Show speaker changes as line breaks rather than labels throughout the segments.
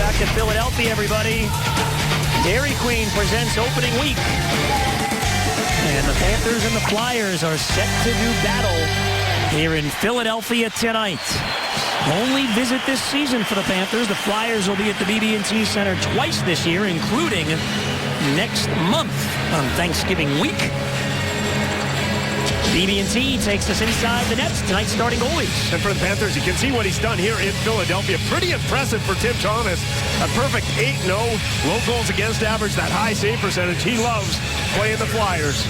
back to Philadelphia, everybody. Dairy Queen presents opening week. And the Panthers and the Flyers are set to do battle here in Philadelphia tonight. Only visit this season for the Panthers. The Flyers will be at the BB&T Center twice this year, including next month on Thanksgiving week. BB&T takes us inside the nets. Tonight's starting goalies.
And for the Panthers, you can see what he's done here in Philadelphia. Pretty impressive for Tim Thomas. A perfect 8-0, low goals against average, that high save percentage. He loves playing the Flyers.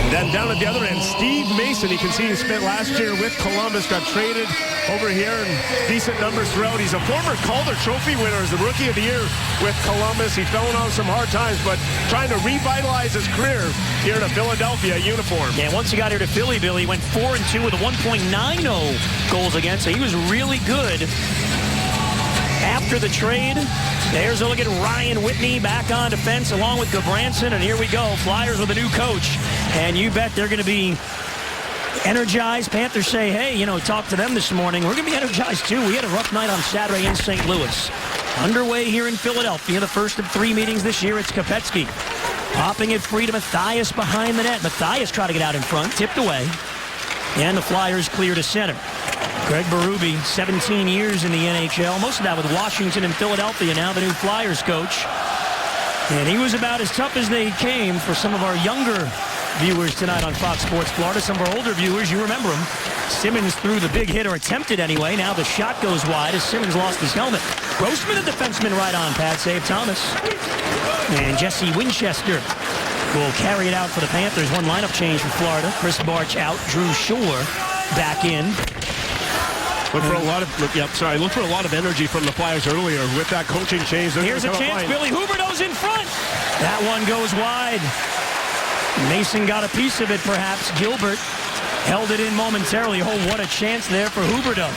Then down at the other end, Steve Mason. You can see he spent last year with Columbus, got traded over here, and decent numbers throughout. He's a former Calder Trophy winner as the Rookie of the Year with Columbus. He fell on some hard times, but trying to revitalize his career here in a Philadelphia uniform.
Yeah, once he got here to Philly, Billy went 4-2 with a 1.90 goals against, so he was really good. After the trade, there's a look at Ryan Whitney back on defense along with Gudbranson, and here we go. Flyers with a new coach, and you bet they're going to be energized. Panthers say, hey, talk to them this morning. We're going to be energized too. We had a rough night on Saturday in St. Louis. Underway here in Philadelphia, the first of 3 meetings this year. It's Kopecky popping it free to Matthias behind the net. Matthias tried to get out in front, tipped away, and the Flyers clear to center. Craig Berube, 17 years in the NHL, most of that with Washington and Philadelphia, now the new Flyers coach. And he was about as tough as they came for some of our younger viewers tonight on Fox Sports Florida. Some of our older viewers, you remember him. Simmons threw the big hit, or attempted anyway. Now the shot goes wide as Simmons lost his helmet. Grossman, a defenseman, right on pad save. Thomas. And Jesse Winchester will carry it out for the Panthers. One lineup change for Florida. Chris Barch out. Drew Shore back in.
Look for a lot of energy from the Flyers earlier with that coaching change.
Here's a chance. Billy Huberdeau's in front. That one goes wide. Mason got a piece of it, perhaps. Gilbert held it in momentarily. Oh, what a chance there for Huberdeau.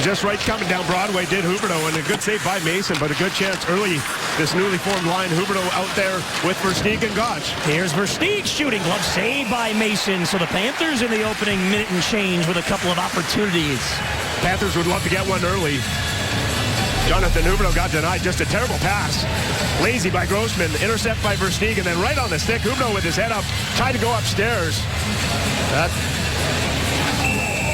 Just right coming down Broadway did Huberdeau, and a good save by Mason, but a good chance early. This newly formed line, Huberdeau out there with Versteeg and Gotch.
Here's Versteeg shooting. Glove saved by Mason. So the Panthers in the opening minute and change with a couple of opportunities.
Panthers would love to get one early. Jonathan Huberdeau got denied. Just a terrible pass. Lazy by Grossman. Intercept by Versteeg, and then right on the stick. Huberdeau with his head up. Tried to go upstairs.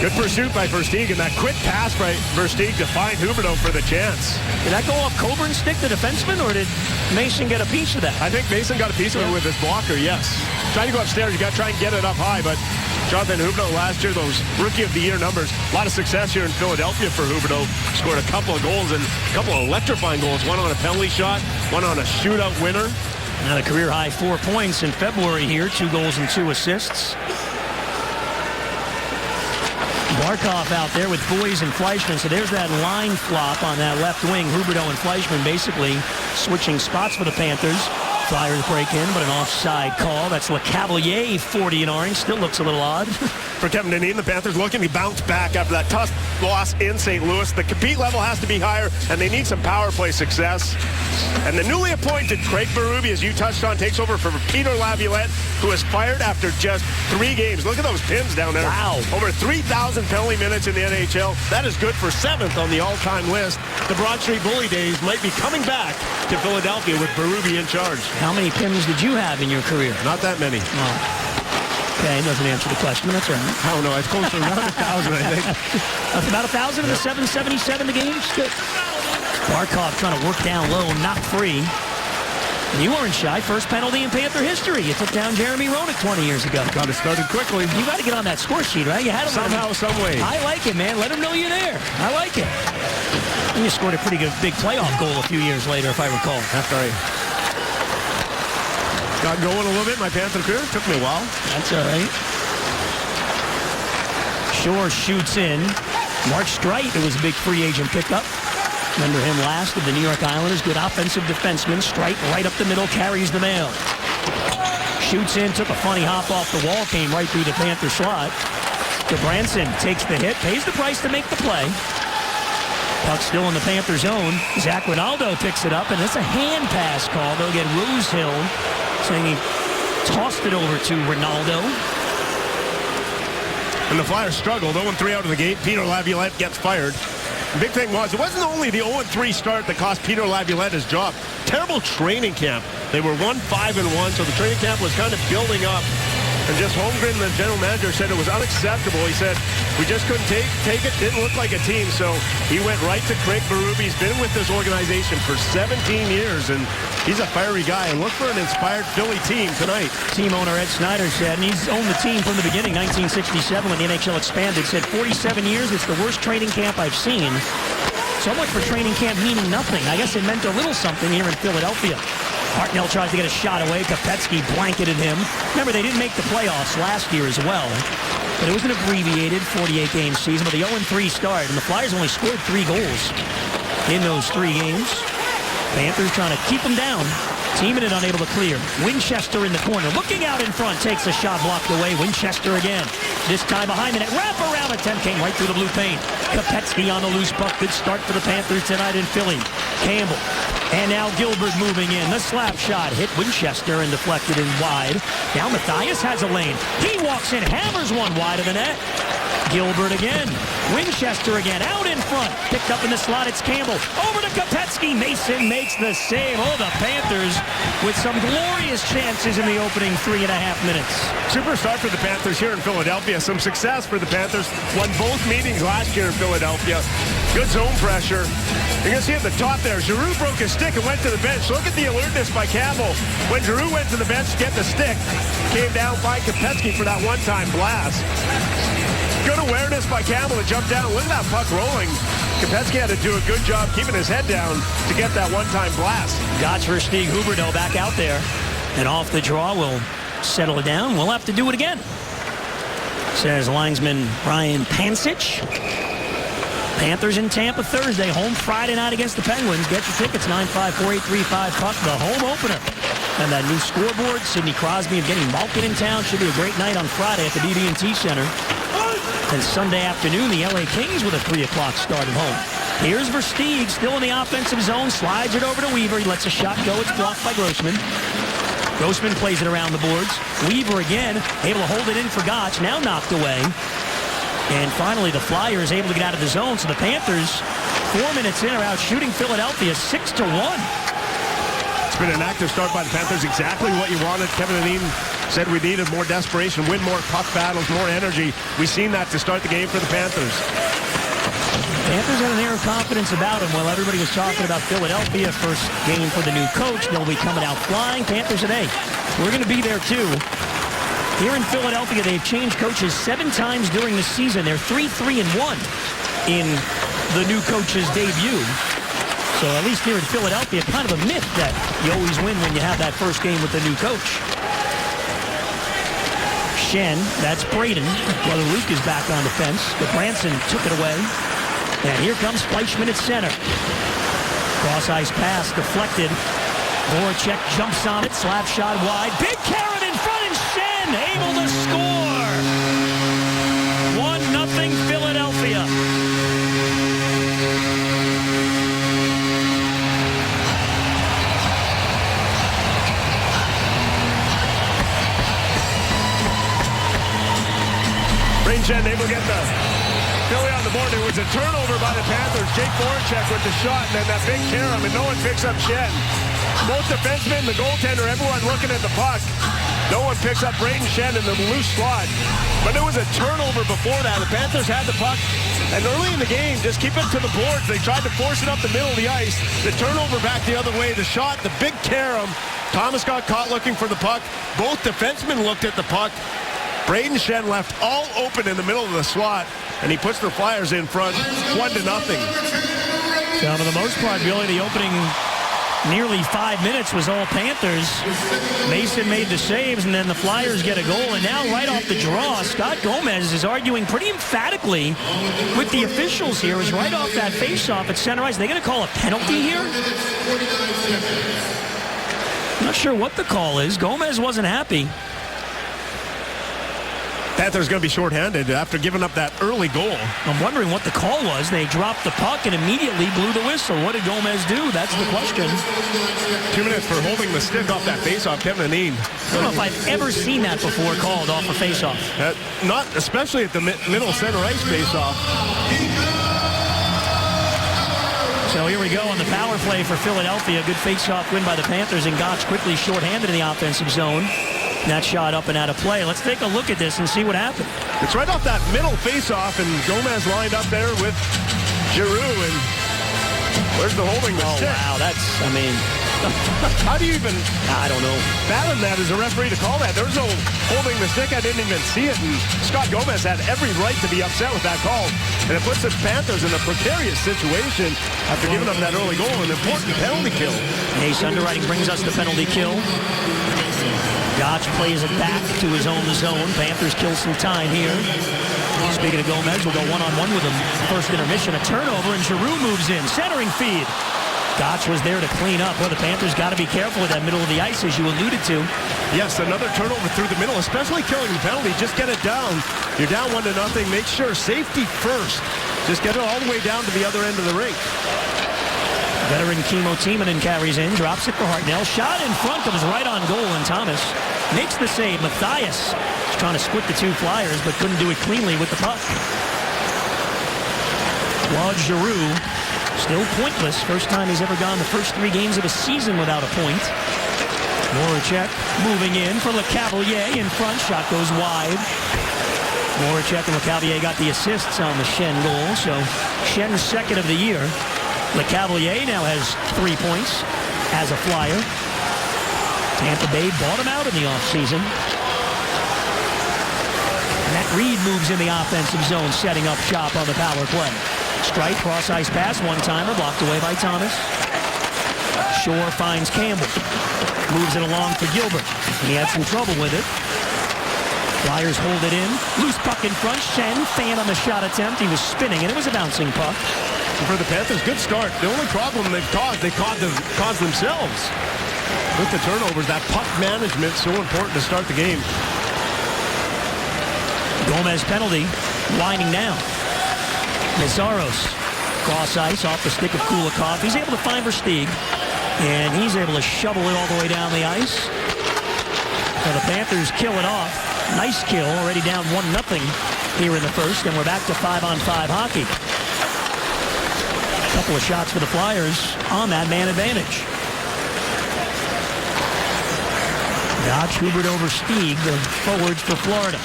Good pursuit by Versteeg, and that quick pass by Versteeg to find Huberdeau for the chance.
Did that go off Coburn's stick, the defenseman, or did Mason get a piece of that?
I think Mason got a piece of it with his blocker, yes. Trying to go upstairs, you got to try and get it up high, but Jonathan Huberdeau last year, those Rookie of the Year numbers, a lot of success here in Philadelphia for Huberdeau. Scored a couple of goals and a couple of electrifying goals, one on a penalty shot, one on a shootout winner.
Now the career-high 4 points in February here, 2 goals and 2 assists. Barkov out there with Boyes and Fleischman. So there's that line flop on that left wing. Huberdeau and Fleischman basically switching spots for the Panthers. Flyers break in, but an offside call. That's LeCavalier, 40 in orange. Still looks a little odd.
For Kevin Dineen, the Panthers looking to bounce back after that tough loss in St. Louis. The compete level has to be higher, and they need some power play success. And the newly appointed Craig Berube, as you touched on, takes over for Peter Laviolette, who was fired after just 3 games. Look at those pins down there.
Wow.
Over 3,000 penalty minutes in the NHL. That is good for 7th on the all-time list. The Broad Street Bully days might be coming back to Philadelphia with Berube in charge.
How many pins did you have in your career?
Not that many.
Oh. Okay, doesn't answer the question, but that's all right.
I don't know. It's close to around 1,000, I think.
That's about 1,000 in the 777 the games. Good. Barkov trying to work down low, not free. And you weren't shy. First penalty in Panther history. You took down Jeremy Roenick 20 years ago.
Got it started quickly.
You got to get on that score sheet, right? You had to
somehow, some way.
I like it, man. Let him know you're there. I like it. And you scored a pretty good big playoff goal a few years later, if I recall.
That's right. Got going a little bit in my Panther career. Took me a while.
That's all right. Shore shoots in. Mark Streit, it was a big free agent pickup. Remember him last of the New York Islanders. Good offensive defenseman. Streit right up the middle, carries the mail. Shoots in, took a funny hop off the wall, came right through the Panther slot. Gudbranson takes the hit, pays the price to make the play. Puck still in the Panther zone. Zach Rinaldo picks it up, and it's a hand pass call. They'll get Rosehill saying he tossed it over to Rinaldo.
And the Flyers struggle. 0-3 out of the gate. Peter Laviolette gets fired. The big thing was, it wasn't only the 0-3 start that cost Peter Laviolette his job. Terrible training camp. They were 1-5-1, so the training camp was kind of building up. And just Holmgren, the general manager, said it was unacceptable. He said, we just couldn't take it. Didn't look like a team. So he went right to Craig Berube. He's been with this organization for 17 years, and he's a fiery guy. And look for an inspired Philly team tonight.
Team owner Ed Snyder said, and he's owned the team from the beginning, 1967 when the NHL expanded, said 47 years, it's the worst training camp I've seen. So much for training camp meaning nothing. I guess it meant a little something here in Philadelphia. Hartnell tries to get a shot away. Kopetsky blanketed him. Remember, they didn't make the playoffs last year as well. But it was an abbreviated 48-game season with a 0-3 start, and the Flyers only scored 3 goals in those 3 games. Panthers trying to keep them down. Team it unable to clear. Winchester in the corner. Looking out in front. Takes a shot blocked away. Winchester again. This time behind the net. Wrap-around attempt came right through the blue paint. Kopetsky on the loose puck. Good start for the Panthers tonight in Philly. Campbell. And now Gilbert moving in. The slap shot hit Winchester and deflected in wide. Now Mathias has a lane. He walks in. Hammers one wide of the net. Gilbert again. Winchester again. Out in front. Picked up in the slot. It's Campbell. Over to Kopetsky. Mason makes the save. Oh, the Panthers with some glorious chances in the opening 3.5 minutes.
Super start for the Panthers here in Philadelphia. Some success for the Panthers. Won both meetings last year in Philadelphia. Good zone pressure. You're going to see at the top there, Giroux broke his stick and went to the bench. Look at the alertness by Campbell. When Giroux went to the bench to get the stick, came down by Kopetsky for that one-time blast. Good awareness by Campbell to jump down. Look at that puck rolling. Kopetsky had to do a good job keeping his head down to get that one-time blast.
Gotch for Stig Huberdeau back out there. And off the draw, we'll settle it down. We'll have to do it again, says linesman Brian Pansich. Panthers in Tampa Thursday, home Friday night against the Penguins. Get your tickets, 954-835 puck, the home opener. And that new scoreboard, Sidney Crosby and Evgeny Malkin in town. Should be a great night on Friday at the BB&T Center. And Sunday afternoon, the LA Kings with a 3 o'clock start at home. Here's Versteeg, still in the offensive zone, slides it over to Weaver. He lets a shot go. It's blocked by Grossman. Grossman plays it around the boards. Weaver again, able to hold it in for Gotch, now knocked away. And finally, the Flyers able to get out of the zone. So the Panthers, 4 minutes in, are out shooting Philadelphia 6-1.
It's been an active start by the Panthers. Exactly what you wanted. Kevin Dineen said we needed more desperation, win more puck battles, more energy. We've seen that to start the game for the Panthers.
Panthers had an air of confidence about them while everybody was talking about Philadelphia. First game for the new coach. They'll be coming out flying. Panthers today. We're going to be there too. Here in Philadelphia, they've changed coaches 7 times during the season. They're 3-3-1 in the new coach's debut. So at least here in Philadelphia, kind of a myth that you always win when you have that first game with the new coach. Schenn, that's Braden. Brother Luke is back on defense, but Branson took it away. And here comes Fleischmann at center. Cross-ice pass deflected. Voracek jumps on it, slap shot wide. Big carrot in front, and Schenn able to score. 1-0 Philadelphia.
Braden Schenn able to get the Philly on the board. It was a turnover by the Panthers. Jake Voracek with the shot, and then that big carom, and no one picks up Schenn. Both defensemen, the goaltender, everyone looking at the puck. No one picks up Braden Schenn in the loose slot. But there was a turnover before that. The Panthers had the puck, and early in the game, just keep it to the boards. They tried to force it up the middle of the ice. The turnover back the other way. The shot, the big carom. Thomas got caught looking for the puck. Both defensemen looked at the puck. Braden Schenn left all open in the middle of the slot, and he puts the Flyers in front 1-0.
So for the most part, Billy, the opening nearly 5 minutes was all Panthers. Mason made the saves, and then the Flyers get a goal. And now right off the draw, Scott Gomez is arguing pretty emphatically with the officials here. Is right off that faceoff at center ice. Are they going to call a penalty here? I'm not sure what the call is. Gomez wasn't happy.
Panthers going to be shorthanded after giving up that early goal.
I'm wondering what the call was. They dropped the puck and immediately blew the whistle. What did Gomez do? That's the question.
2 minutes for holding the stick off that faceoff. Kevin Dineen.
I don't know if I've ever seen that before called off a faceoff.
Not especially at the middle center ice faceoff.
So here we go on the power play for Philadelphia. Good face-off win by the Panthers, and Gotch quickly shorthanded in the offensive zone. That shot up and out of play. Let's take a look at this and see what happened.
It's right off that middle face-off, and Gomez lined up there with Giroux, and where's the holding the stick?
Wow, that's,
How do you even...
I don't know.
fathom that as a referee to call that? There was no holding the stick. I didn't even see it, and Scott Gomez had every right to be upset with that call. And it puts the Panthers in a precarious situation after giving up that early goal, an important penalty kill.
Ace underwriting brings us the penalty kill. Gotch plays it back to his own zone. Panthers kill some time here. Speaking of Gomez, we'll go one-on-one with him. First intermission, a turnover, and Giroux moves in. Centering feed. Gotch was there to clean up. Well, the Panthers got to be careful with that middle of the ice, as you alluded to.
Yes, another turnover through the middle, especially killing the penalty. Just get it down. You're down 1-0. Make sure safety first. Just get it all the way down to the other end of the rink.
Veteran Kimmo Timonen carries in, drops it for Hartnell. Shot in front, comes right on goal, and Thomas makes the save. Matthias is trying to split the two Flyers, but couldn't do it cleanly with the puck. Claude Giroux, still pointless. First time he's ever gone the first 3 games of a season without a point. Voracek moving in for LeCavalier in front. Shot goes wide. Voracek and LeCavalier got the assists on the Schenn goal, so Schenn's second of the year. LeCavalier now has 3 points as a Flyer. Tampa Bay bought him out in the offseason. Matt Reed moves in the offensive zone, setting up shop on the power play. Strike, cross-ice pass, one-timer, blocked away by Thomas. Shore finds Campbell. Moves it along for Gilbert. He had some trouble with it. Flyers hold it in. Loose puck in front. Schenn, fan on the shot attempt. He was spinning, and it was a bouncing puck.
And for the Panthers, good start. The only problem they caused themselves with the turnovers. That puck management, so important to start the game.
Gomez penalty, winding down. Meszaros, cross ice off the stick of Kulikov. He's able to find Versteeg, and he's able to shovel it all the way down the ice. So the Panthers kill it off. Nice kill, already down 1-0 here in the first, and we're back to 5-on-5 hockey. A couple of shots for the Flyers on that man advantage. Gotch, Hubert over Stieg, the forwards for Florida.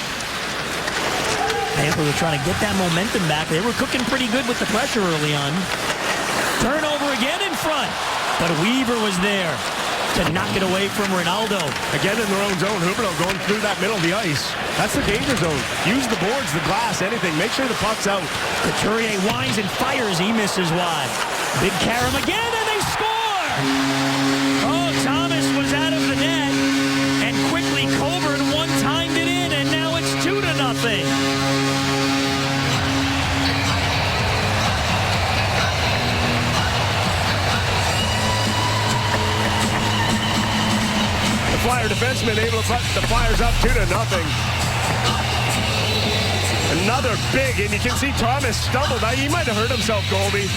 Panthers were trying to get that momentum back. They were cooking pretty good with the pressure early on. Turnover again in front, but Weaver was there to knock it away from Ronaldo.
Again in their own zone. Huberdeau going through that middle of the ice. That's the danger zone. Use the boards, the glass, anything. Make sure the puck's out.
Couturier winds and fires. He misses wide. Big Karam again, and they score! Oh, Thomas was out of the net, and quickly Coburn one-timed it in, and now it's 2-0.
Flyer defenseman able to put the Flyers up 2-0. Another big, and you can see Thomas stumbled. Now, he might have hurt himself, Goldie.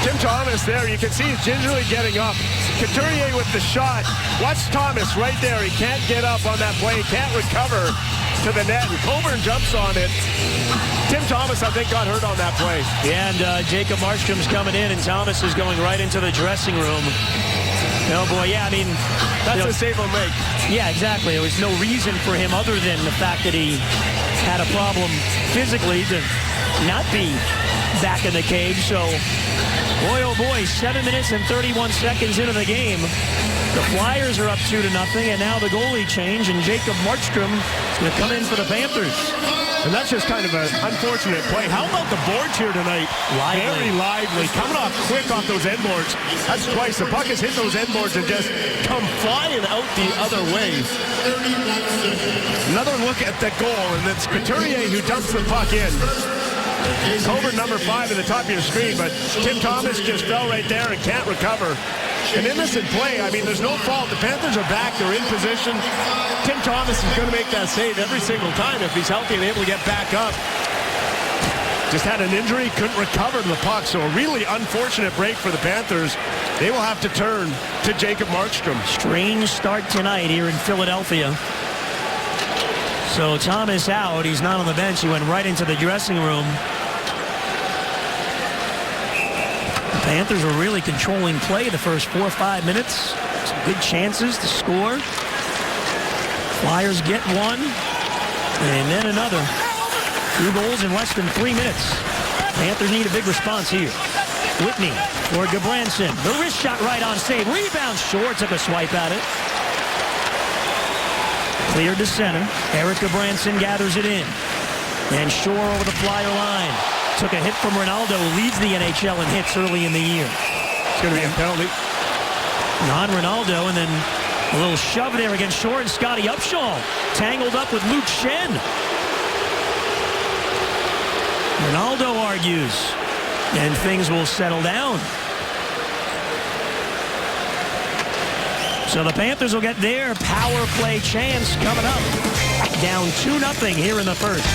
Tim Thomas there, you can see he's gingerly getting up. Couturier with the shot. Watch Thomas right there. He can't get up on that play. He can't recover to the net, and Coburn jumps on it. Tim Thomas, I think, got hurt on that play.
Yeah, and Jacob Markstrom's coming in, and Thomas is going right into the dressing room. Oh, boy, yeah, I mean...
That's a save he'll make.
Yeah, exactly. There was no reason for him other than the fact that he had a problem physically to not be back in the cage. So, boy, oh, boy, 7 minutes and 31 seconds into the game. The Flyers are up 2-0, and now the goalie change, and Jacob Markstrom is going to come in for the Panthers.
And that's just kind of an unfortunate play. How about the boards here tonight?
Lively.
Very lively. Coming off quick off those end boards. That's twice. The puck has hit those end boards and just come flying out the other way. Another look at that goal, and it's Couturier who dumps the puck in. Coburn number 5 at the top of your screen, but Tim Thomas just fell right there and can't recover. An innocent play. I mean, there's no fault. The Panthers are back. They're in position. Tim Thomas is going to make that save every single time if he's healthy and able to get back up. Just had an injury, couldn't recover the puck, so a really unfortunate break for the Panthers. They will have to turn to Jacob Markstrom.
Strange start tonight here in Philadelphia. So Thomas out. He's not on the bench. He went right into the dressing room. The Panthers were really controlling play the first 4 or 5 minutes. Some good chances to score. Flyers get one, and then another. 2 goals in less than 3 minutes. Panthers need a big response here. Whitney for Gudbranson. The wrist shot right on save. Rebound short. Took a swipe at it. Cleared to center. Eric Gudbranson gathers it in. And Shore over the Flyer line. Took a hit from Ronaldo, who leads the NHL in hits early in the year.
It's going to be a penalty.
On Ronaldo, and then a little shove there against Shore, and Scotty Upshaw tangled up with Luke Schenn. Ronaldo argues, and things will settle down. So the Panthers will get their power play chance coming up. Down 2-0 here in the first.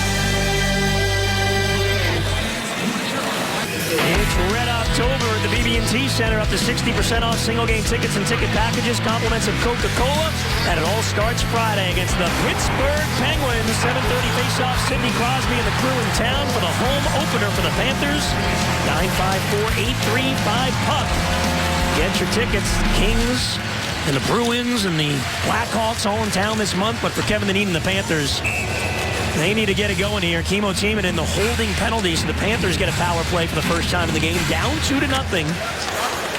It's Red October at the BB&T Center. Up to 60% off single-game tickets and ticket packages. Compliments of Coca-Cola. And it all starts Friday against the Pittsburgh Penguins. 7:30 face-off. Sidney Crosby and the crew in town for the home opener for the Panthers. 954-835-PUCK. Get your tickets. Kings and the Bruins and the Blackhawks all in town this month. But for Kevin Dineen and the Panthers, they need to get it going here. Kimmo Timonen in the holding penalty, so the Panthers get a power play for the first time in the game. Down 2-0.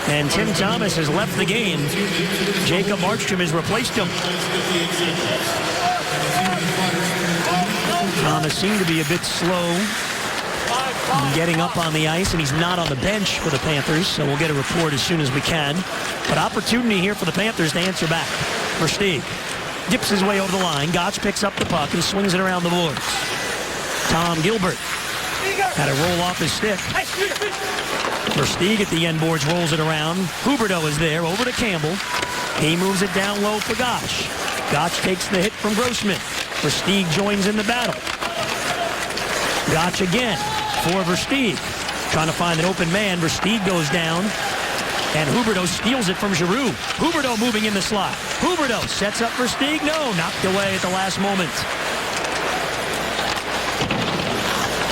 And Tim Thomas has left the game. Jacob Markstrom has replaced him. Thomas seemed to be a bit slow getting up on the ice, and he's not on the bench for the Panthers, so we'll get a report as soon as we can. But opportunity here for the Panthers to answer back. Versteeg dips his way over the line. Gotch picks up the puck and swings it around the boards. Tom Gilbert had to roll off his stick. Versteeg at the end boards rolls it around. Huberdeau is there, over to Campbell. He moves it down low for Gotch. Gotch takes the hit from Grossman. Versteeg joins in the battle. Gotch again for Versteeg. Trying to find an open man. Versteeg goes down. And Huberdeau steals it from Giroux. Huberdeau moving in the slot. Huberdeau sets up Versteeg. No, knocked away at the last moment.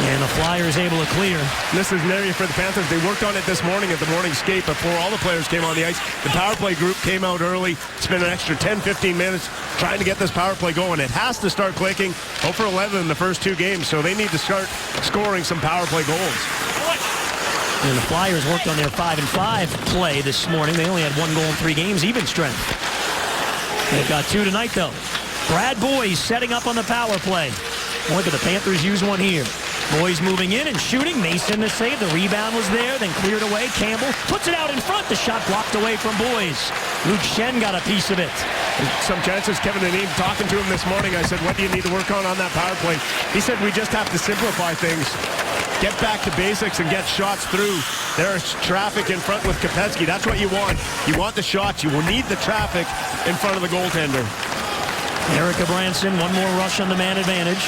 And the Flyers able to clear.
This is an area for the Panthers. They worked on it this morning at the morning skate before all the players came on the ice. The power play group came out early. Spent an extra 10-15 minutes trying to get this power play going. It has to start clicking. 0 for 11 in the first 2 games, so they need to start scoring some power play goals.
And the Flyers worked on their 5-5 play this morning. They only had 1 goal in 3 games, even strength. They've got 2 tonight, though. Brad Boyes setting up on the power play. Look at the Panthers use one here. Boyes moving in and shooting. Mason the save. The rebound was there, then cleared away. Campbell puts it out in front. The shot blocked away from Boyes. Luke Schenn got a piece of it.
Some chances. Kevin Dineen talking to him this morning. I said, what do you need to work on that power play? He said, we just have to simplify things. Get back to basics and get shots through. There's traffic in front with Kopecky. That's what you want. You want the shots. You will need the traffic in front of the goaltender.
Eric Gudbranson, one more rush on the man advantage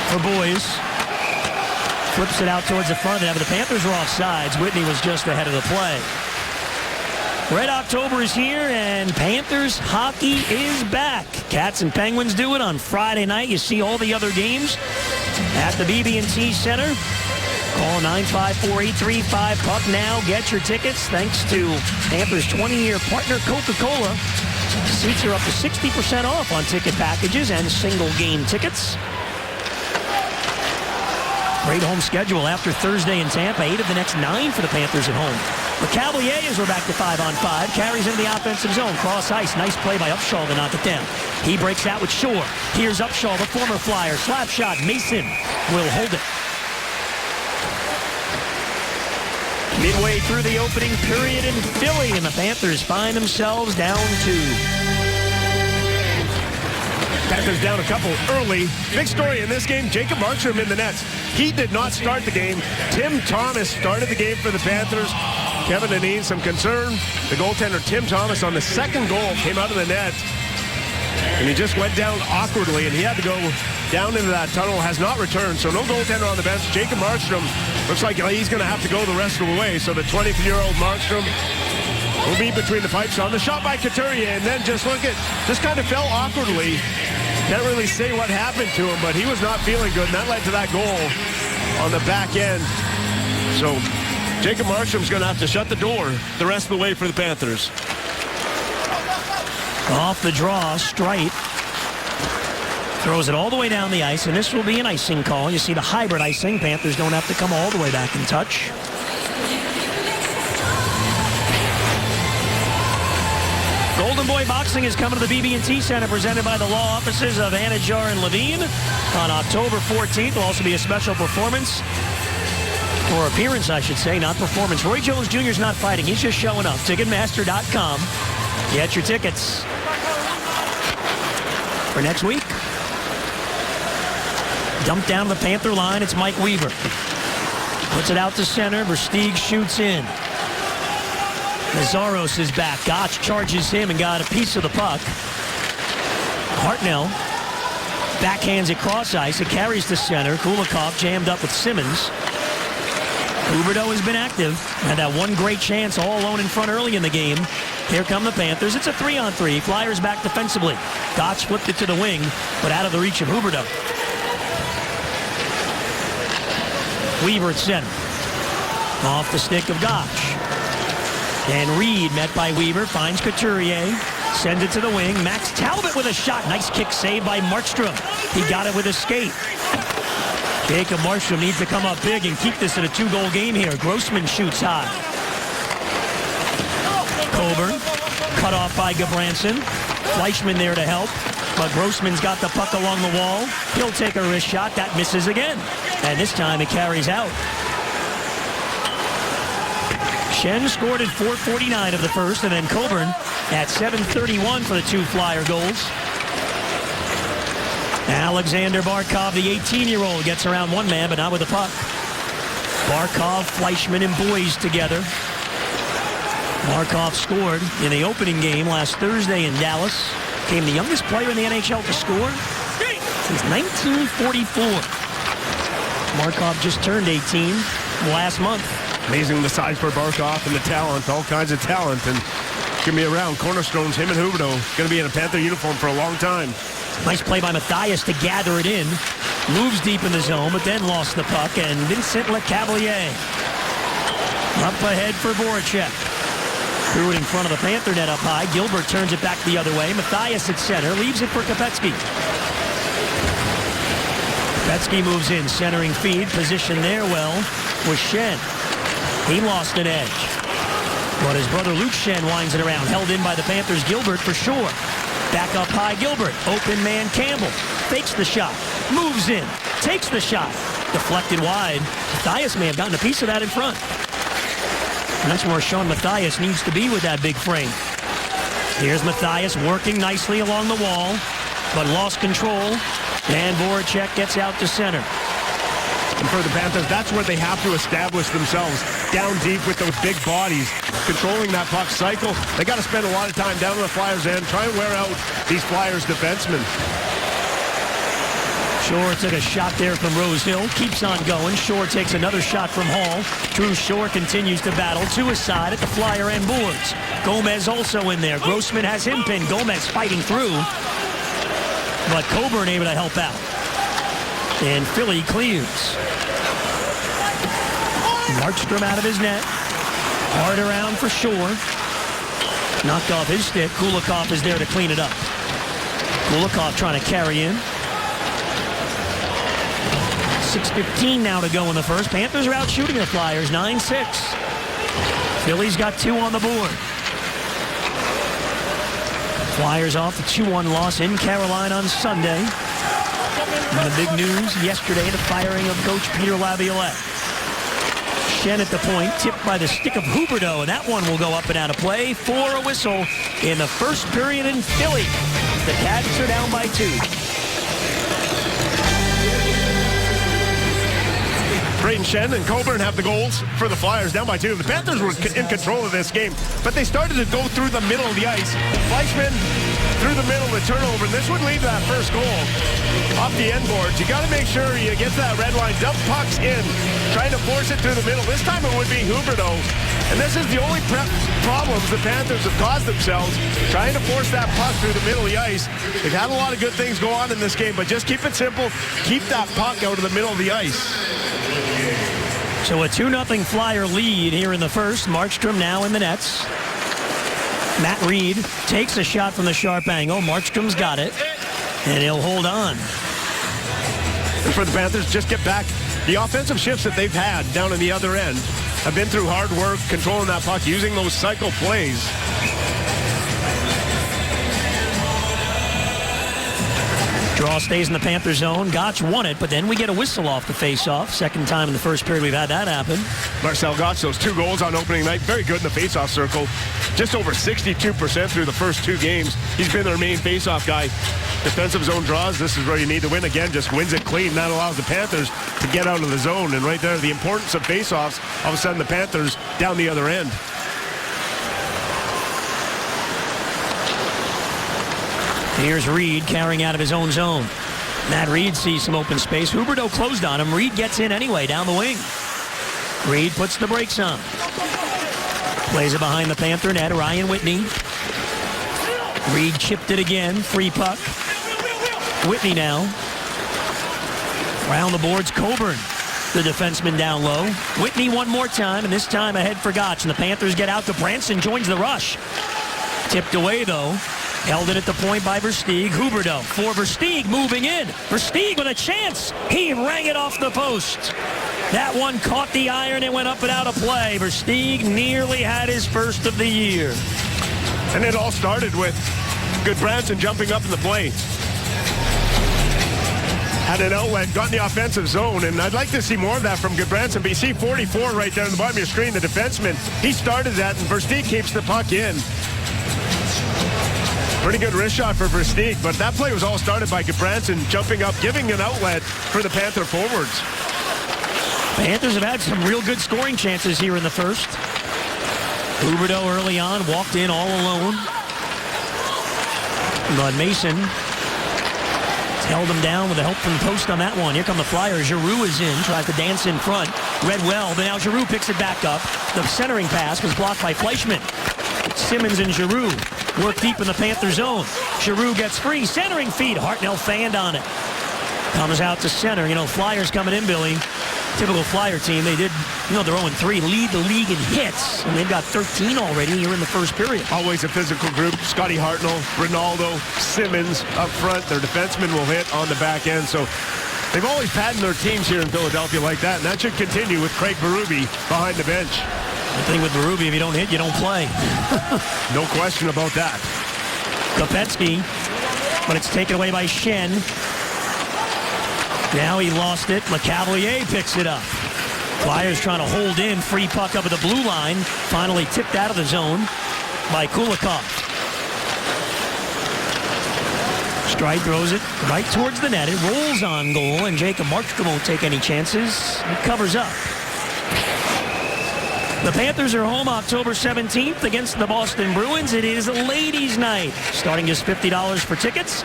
for Boyes. Flips it out towards the front of the Panthers are off sides. Whitney was just ahead of the play. Red October is here, and Panthers hockey is back. Cats and Penguins do it on Friday night. You see all the other games at the BB&T Center. Call 954-835-PUCK now. Get your tickets thanks to Panthers' 20-year partner, Coca-Cola. Seats are up to 60% off on ticket packages and single-game tickets. Great home schedule after Thursday in Tampa. 8 of the next 9 for the Panthers at home. LeCavalier as we're back to 5-on-5. Carries into the offensive zone. Cross ice. Nice play by Upshaw to knock it down. He breaks out with Shore. Here's Upshaw, the former Flyer. Slap shot. Mason will hold it. Midway through the opening period in Philly, and the Panthers find themselves down 2.
Panthers down a couple early. Big story in this game, Jacob Markstrom in the nets. He did not start the game. Tim Thomas started the game for the Panthers. Kevin Dineen, some concern. The goaltender, Tim Thomas, on the second goal, came out of the net. And he just went down awkwardly, and he had to go down into that tunnel. Has not returned, so no goaltender on the bench. Jacob Markstrom looks like he's going to have to go the rest of the way. So the 23-year-old Markstrom will be between the pipes on the shot by Couturier, and then just kind of fell awkwardly. Can't really say what happened to him, but he was not feeling good, and that led to that goal on the back end. So Jacob Markstrom's going to have to shut the door the rest of the way for the Panthers.
Off the draw, Streit throws it all the way down the ice, and this will be an icing call. You see the hybrid icing. Panthers don't have to come all the way back in touch. Golden Boy Boxing is coming to the BB&T Center, presented by the law offices of Anajar and Levine. On October 14th, will also be a special performance, or appearance, I should say, not performance. Roy Jones Jr. is not fighting. He's just showing up. Ticketmaster.com. Get your tickets for next week. Dumped down to the Panther line. It's Mike Weaver. Puts it out to center. Versteeg shoots in. Nazaros is back. Gotch charges him and got a piece of the puck. Hartnell backhands it cross ice. It carries to center. Kulikov jammed up with Simmons. Huberdeau has been active. Had that one great chance all alone in front early in the game. Here come the Panthers. It's a 3-on-3. Flyers back defensively. Gotch flipped it to the wing, but out of the reach of Huberdeau. Weaver at center. Off the stick of Gotch. And Reed, met by Weaver, finds Couturier. Sends it to the wing. Max Talbot with a shot. Nice kick saved by Markstrom. He got it with a skate. Jacob Markstrom needs to come up big and keep this at a 2-goal game here. Grossman shoots high. Coburn, cut off by Gabranson. Fleischman there to help, but Grossman's got the puck along the wall. He'll take a wrist shot. That misses again. And this time it carries out. Schenn scored at 4:49 of the first, and then Coburn at 7:31 for the 2 Flyer goals. Alexander Barkov, the 18-year-old, gets around one man, but not with the puck. Barkov, Fleischman, and Boyes together. Barkov scored in the opening game last Thursday in Dallas. Became the youngest player in the NHL to score since 1944. Markov just turned 18 last month.
Amazing the size for Barkov and the talent, all kinds of talent. And give me around cornerstones, him and Huberdeau, going to be in a Panther uniform for a long time.
Nice play by Mathias to gather it in. Moves deep in the zone, but then lost the puck. And Vincent Lecavalier up ahead for Voracek. Threw it in front of the Panther net up high. Gilbert turns it back the other way. Mathias at center, leaves it for Kopecky. Kopecky moves in, centering feed. Position there well was Schenn. He lost an edge. But his brother Luke Schenn winds it around. Held in by the Panthers. Gilbert for sure. Back up high, Gilbert. Open man Campbell. Fakes the shot. Moves in. Takes the shot. Deflected wide. Mathias may have gotten a piece of that in front. And that's where Sean Mathias needs to be with that big frame. Here's Mathias working nicely along the wall, but lost control. And Voracek gets out to center.
And for the Panthers, that's where they have to establish themselves, down deep with those big bodies, controlling that puck cycle. They got to spend a lot of time down on the Flyers' end, try and wear out these Flyers defensemen.
Shore took a shot there from Rosehill, keeps on going. Shore takes another shot from Hall. Drew Shore continues to battle to his side at the Flyer end boards. Gomez also in there. Grossman has him pinned. Gomez fighting through, but Coburn able to help out. And Philly clears. Markstrom out of his net. Hard around for Shore. Knocked off his stick. Kulikov is there to clean it up. Kulikov trying to carry in. 6:15 now to go in the first. Panthers are out shooting the Flyers, 9-6. Philly's got 2 on the board. Flyers off the 2-1 loss in Carolina on Sunday. And the big news yesterday, the firing of Coach Peter Laviolette. Schenn at the point, tipped by the stick of Huberdeau, and that one will go up and out of play for a whistle in the first period in Philly. The Cats are down by 2.
Brayden Schenn and Coburn have the goals for the Flyers, down by 2. The Panthers were in control of this game, but they started to go through the middle of the ice. Fleischman through the middle, the turnover, and this would lead to that first goal off the end boards. You got to make sure you get to that red line, dump pucks in, trying to force it through the middle. This time it would be Huberdeau, and this is the only problems the Panthers have caused themselves, trying to force that puck through the middle of the ice. They've had a lot of good things go on in this game, but just keep it simple. Keep that puck out of the middle of the ice.
So a 2-0 Flyer lead here in the first. Markstrom now in the nets. Matt Reed takes a shot from the sharp angle. Markstrom's got it, and he'll hold on.
And for the Panthers, just get back. The offensive shifts that they've had down in the other end have been through hard work, controlling that puck, using those cycle plays.
Draw stays in the Panther zone. Gotch won it, but then we get a whistle off the face-off. Second time in the first period we've had that happen.
Marcel Gotch, those 2 goals on opening night, very good in the face-off circle. Just over 62% through the first 2 games. He's been their main face-off guy. Defensive zone draws, this is where you need to win. Again, just wins it clean. That allows the Panthers to get out of the zone. And right there, the importance of face-offs, all of a sudden the Panthers down the other end.
Here's Reed carrying out of his own zone. Matt Reed sees some open space. Huberdeau closed on him. Reed gets in anyway down the wing. Reed puts the brakes on. Plays it behind the Panther net. Ryan Whitney. Reed chipped it again. Free puck. Whitney now. Around the boards, Coburn, the defenseman down low. Whitney one more time, and this time ahead for Gotch. And the Panthers get out to Branson, joins the rush. Tipped away, though. Held it at the point by Versteeg. Huberdeau for Versteeg moving in. Versteeg with a chance. He rang it off the post. That one caught the iron and went up and out of play. Versteeg nearly had his first of the year.
And it all started with Goodbranson jumping up in the play. Had an outlet, got in the offensive zone, and I'd like to see more of that from Goodbranson. But you see 44 right there on the bottom of your screen, the defenseman. He started that, and Versteeg keeps the puck in. Pretty good wrist shot for Versteeg, but that play was all started by Goodbranson jumping up, giving an outlet for the Panther forwards.
Panthers have had some real good scoring chances here in the first. Huberdeau early on walked in all alone. But Mason held him down with a help from the post on that one. Here come the Flyers. Giroux is in, tries to dance in front. Read well, but now Giroux picks it back up. The centering pass was blocked by Fleischmann. Simmons and Giroux work deep in the Panther zone. Giroux gets free, centering feed. Hartnell fanned on it. Comes out to center. You know, Flyers coming in, Billy. Typical Flyer team. They did, they're 0-3, lead the league in hits, and they've got 13 already here in the first period.
Always a physical group. Scotty Hartnell, Ronaldo, Simmons up front. Their defensemen will hit on the back end. So they've always patterned their teams here in Philadelphia like that, and that should continue with Craig Berube behind the bench.
The thing with Berube, if you don't hit, you don't play.
No question about that.
Kopetsky, but it's taken away by Shen. Now he lost it. LeCavalier picks it up. Flyers trying to hold in. Free puck up at the blue line. Finally tipped out of the zone by Kulikov. Stride throws it right towards the net. It rolls on goal, and Jacob Markstrom won't take any chances. He covers up. The Panthers are home October 17th against the Boston Bruins. It is ladies' night, starting just $50 for tickets.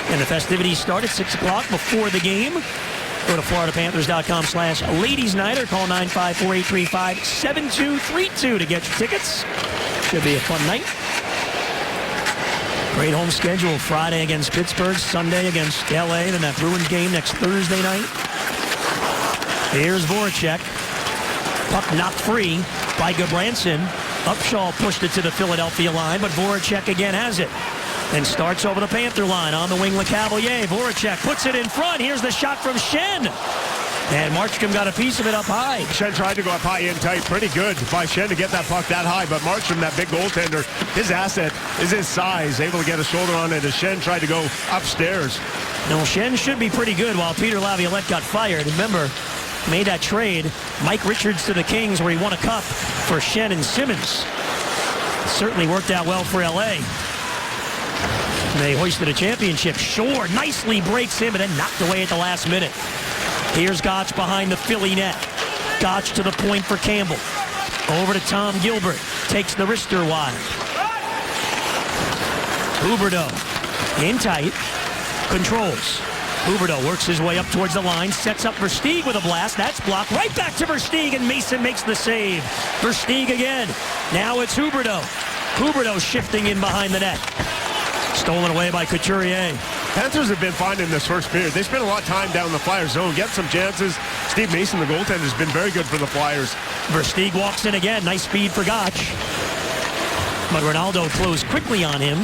And the festivities start at 6 o'clock before the game. Go to FloridaPanthers.com/ladiesnight or call 954-835-7232 to get your tickets. Should be a fun night. Great home schedule. Friday against Pittsburgh, Sunday against LA, then that Bruins game next Thursday night. Here's Voracek. Puck knocked free by Goodbranson. Upshaw pushed it to the Philadelphia line, but Voracek again has it. And starts over the Panther line. On the wing, LeCavalier. Voracek puts it in front. Here's the shot from Shen. And Markstrom got a piece of it up high.
Shen tried to go up high and tight. Pretty good by Shen to get that puck that high. But Markstrom, that big goaltender, his asset is his size. Able to get a shoulder on it as Shen tried to go upstairs.
No, Shen should be pretty good while Peter Laviolette got fired. Remember, made that trade. Mike Richards to the Kings where he won a cup for Shen and Simmons. Certainly worked out well for L.A. They hoisted a championship. Shore nicely breaks him and then knocked away at the last minute. Here's Gotch behind the Philly net. Gotch to the point for Campbell. Over to Tom Gilbert. Takes the wrister wide. Huberdeau in tight. Controls. Huberdeau works his way up towards the line. Sets up Versteeg with a blast. That's blocked. Right back to Versteeg, and Mason makes the save. Versteeg again. Now it's Huberdeau. Huberdeau shifting in behind the net. Stolen away by Couturier.
Panthers have been fine in this first period. They spent a lot of time down in the Flyers zone, get some chances. Steve Mason, the goaltender, has been very good for the Flyers.
Versteeg walks in again. Nice speed for Gotch. But Ronaldo closed quickly on him.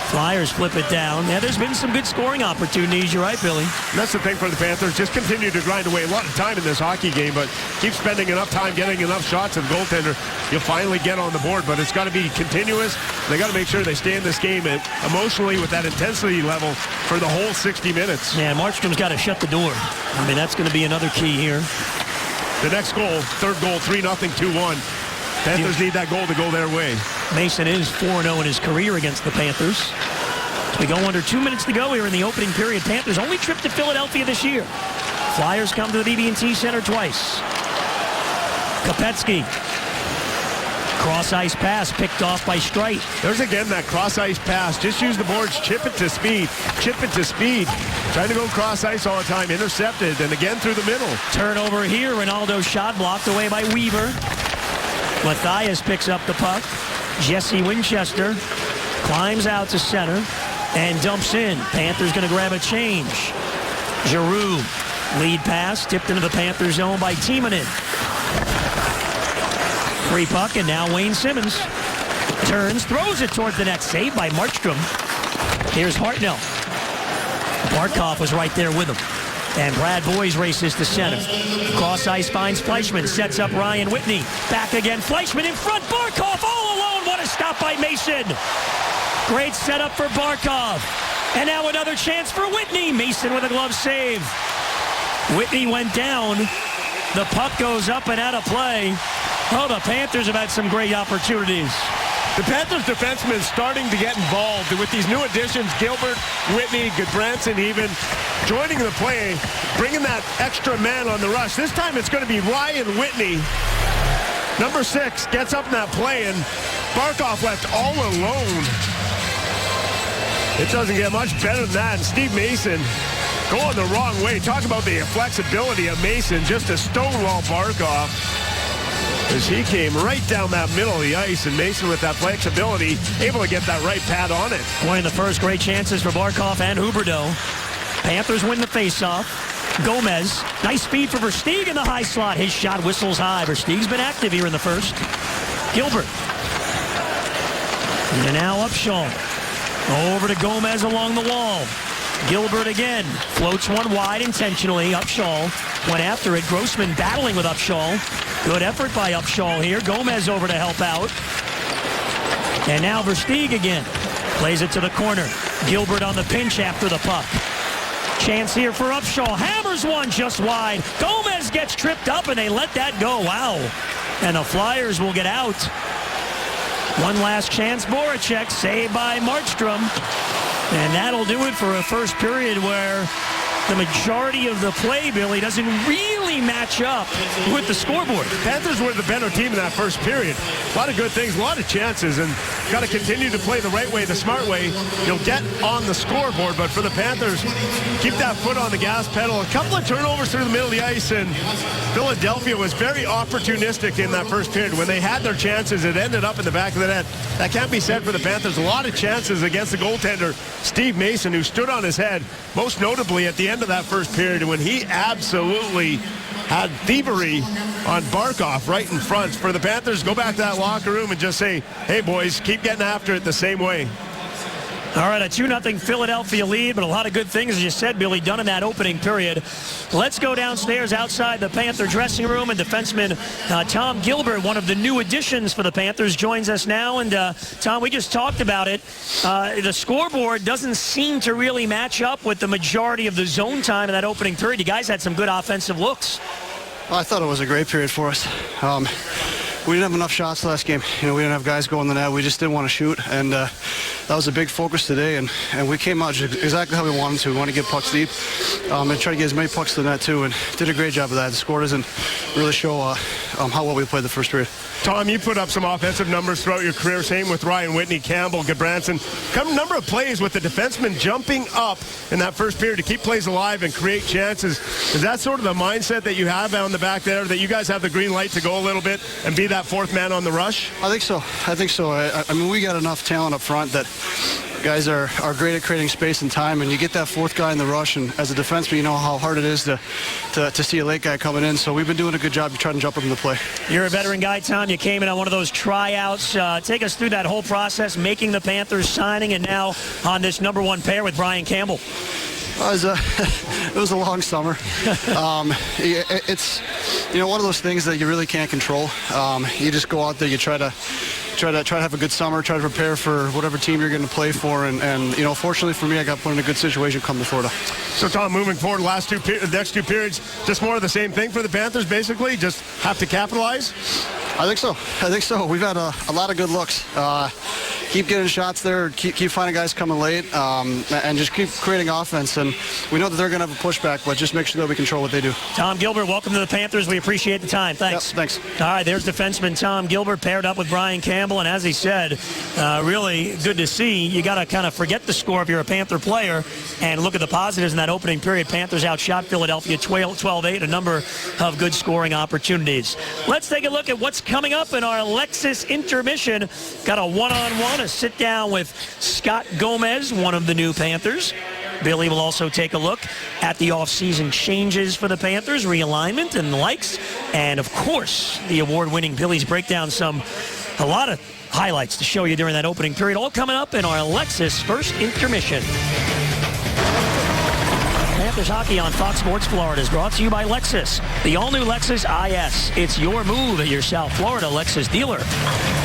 Flyers flip it down. Yeah, there's been some good scoring opportunities. You're right, Billy.
And that's the thing for the Panthers. Just continue to grind away a lot of time in this hockey game, but keep spending enough time getting enough shots at the goaltender. You'll finally get on the board, but it's got to be continuous. They got to make sure they stay in this game emotionally with that intensity level for the whole 60 minutes.
Yeah, Markstrom's got to shut the door. I mean, that's going to be another key here.
The next goal, third goal, 3-0, 2-1. Panthers need that goal to go their way.
Mason is 4-0 in his career against the Panthers. We go under 2 minutes to go here in the opening period. Panthers only trip to Philadelphia this year. Flyers come to the BB&T Center twice. Kopetsky. Cross-ice pass picked off by Streit.
There's again that cross-ice pass. Just use the boards, chip it to speed. Chip it to speed. Trying to go cross-ice all the time. Intercepted, and again through the middle.
Turnover here. Ronaldo's shot blocked away by Weaver. Matthias picks up the puck. Jesse Winchester climbs out to center and dumps in. Panthers going to grab a change. Giroux, lead pass, tipped into the Panthers zone by Timonen. Free puck, and now Wayne Simmons turns, throws it toward the net. Saved by Markstrom. Here's Hartnell. Barkov was right there with him. And Brad Boyes races to center. Cross ice finds Fleischman. Sets up Ryan Whitney. Back again. Fleischman in front. Barkov all alone. What a stop by Mason. Great setup for Barkov. And now another chance for Whitney. Mason with a glove save. Whitney went down. The puck goes up and out of play. Oh, the Panthers have had some great opportunities.
The Panthers defensemen starting to get involved with these new additions. Gilbert, Whitney, Goodbranson even joining the play, bringing that extra man on the rush. This time it's going to be Ryan Whitney. Number 6 gets up in that play, and Barkov left all alone. It doesn't get much better than that. And Steve Mason going the wrong way. Talk about the flexibility of Mason just to stonewall Barkov. As he came right down that middle of the ice, and Mason with that flexibility, able to get that right pad on it.
One of the first great chances for Barkov and Huberdeau. Panthers win the faceoff. Gomez, nice speed for Versteeg in the high slot. His shot whistles high. Versteeg's been active here in the first. Gilbert. And now Upshaw. Over to Gomez along the wall. Gilbert again. Floats one wide intentionally. Upshaw went after it. Grossman battling with Upshaw. Good effort by Upshaw here. Gomez over to help out. And now Versteeg again. Plays it to the corner. Gilbert on the pinch after the puck. Chance here for Upshaw. Hammers one just wide. Gomez gets tripped up and they let that go. Wow. And the Flyers will get out. One last chance. Voracek saved by Markstrom. And that'll do it for a first period where the majority of the play, Billy, doesn't really match up with the scoreboard.
Panthers were the better team in that first period. A lot of good things, a lot of chances, and got to continue to play the right way, the smart way. You'll get on the scoreboard, but for the Panthers, keep that foot on the gas pedal. A couple of turnovers through the middle of the ice, and Philadelphia was very opportunistic in that first period. When they had their chances, it ended up in the back of the net. That can't be said for the Panthers. A lot of chances against the goaltender, Steve Mason, who stood on his head, most notably at the end of that first period when he absolutely had thievery on Barkov right in front. For the Panthers, go back to that locker room and just say, hey, boys, keep getting after it the same way.
All right, a 2-0 Philadelphia lead, but a lot of good things, as you said, Billy, done in that opening period. Let's go downstairs outside the Panther dressing room, and defenseman Tom Gilbert, one of the new additions for the Panthers, joins us now. And, Tom, we just talked about it. The scoreboard doesn't seem to really match up with the majority of the zone time in that opening period. You guys had some good offensive looks.
Well, I thought it was a great period for us. We didn't have enough shots last game. We didn't have guys going the net. We just didn't want to shoot, and that was a big focus today. And we came out exactly how we wanted to. We wanted to get pucks deep and try to get as many pucks to the net too. And did a great job of that. The score doesn't really show how well we played the first period.
Tom, you put up some offensive numbers throughout your career. Same with Ryan Whitney, Campbell, Goodbranson. Come number of plays with the defenseman jumping up in that first period to keep plays alive and create chances. Is that sort of the mindset that you have on the back there, that you guys have the green light to go a little bit and be that fourth man on the rush?
I think so. I mean, we got enough talent up front that Guys are great at creating space and time, and you get that fourth guy in the rush, and as a defenseman, you know how hard it is to see a late guy coming in. So we've been doing a good job trying to jump up in the play.
You're a veteran guy, Tom. You came in on one of those tryouts. Take us through that whole process, making the Panthers, signing, and now on this number one pair with Brian Campbell.
It was a long summer. It's one of those things that you really can't control. You just go out there, you try to have a good summer, try to prepare for whatever team you're going to play for, and fortunately for me, I got put in a good situation come to Florida.
So Tom, moving forward, the next two periods, just more of the same thing for the Panthers, basically. Just have to capitalize.
I think so. We've had a lot of good looks. Keep getting shots there, keep finding guys coming late, and just keep creating offense. And we know that they're going to have a pushback, but just make sure that we control what they do.
Tom Gilbert, welcome to the Panthers. We appreciate the time. Thanks.
Yep, thanks.
All right, there's defenseman Tom Gilbert paired up with Brian Campbell. And as he said, really good to see. You got to kind of forget the score if you're a Panther player and look at the positives in that opening period. Panthers outshot Philadelphia 12-8, a number of good scoring opportunities. Let's take a look at what's coming up in our Lexus intermission. Got a one-on-one, a sit-down with Scott Gomez, one of the new Panthers. Billy will also take a look at the offseason changes for the Panthers, realignment and the likes. And, of course, the award-winning Billy's breakdown, a lot of highlights to show you during that opening period, all coming up in our Lexus first intermission. Panthers hockey on Fox Sports Florida is brought to you by Lexus. The all-new Lexus IS. It's your move at your South Florida Lexus dealer.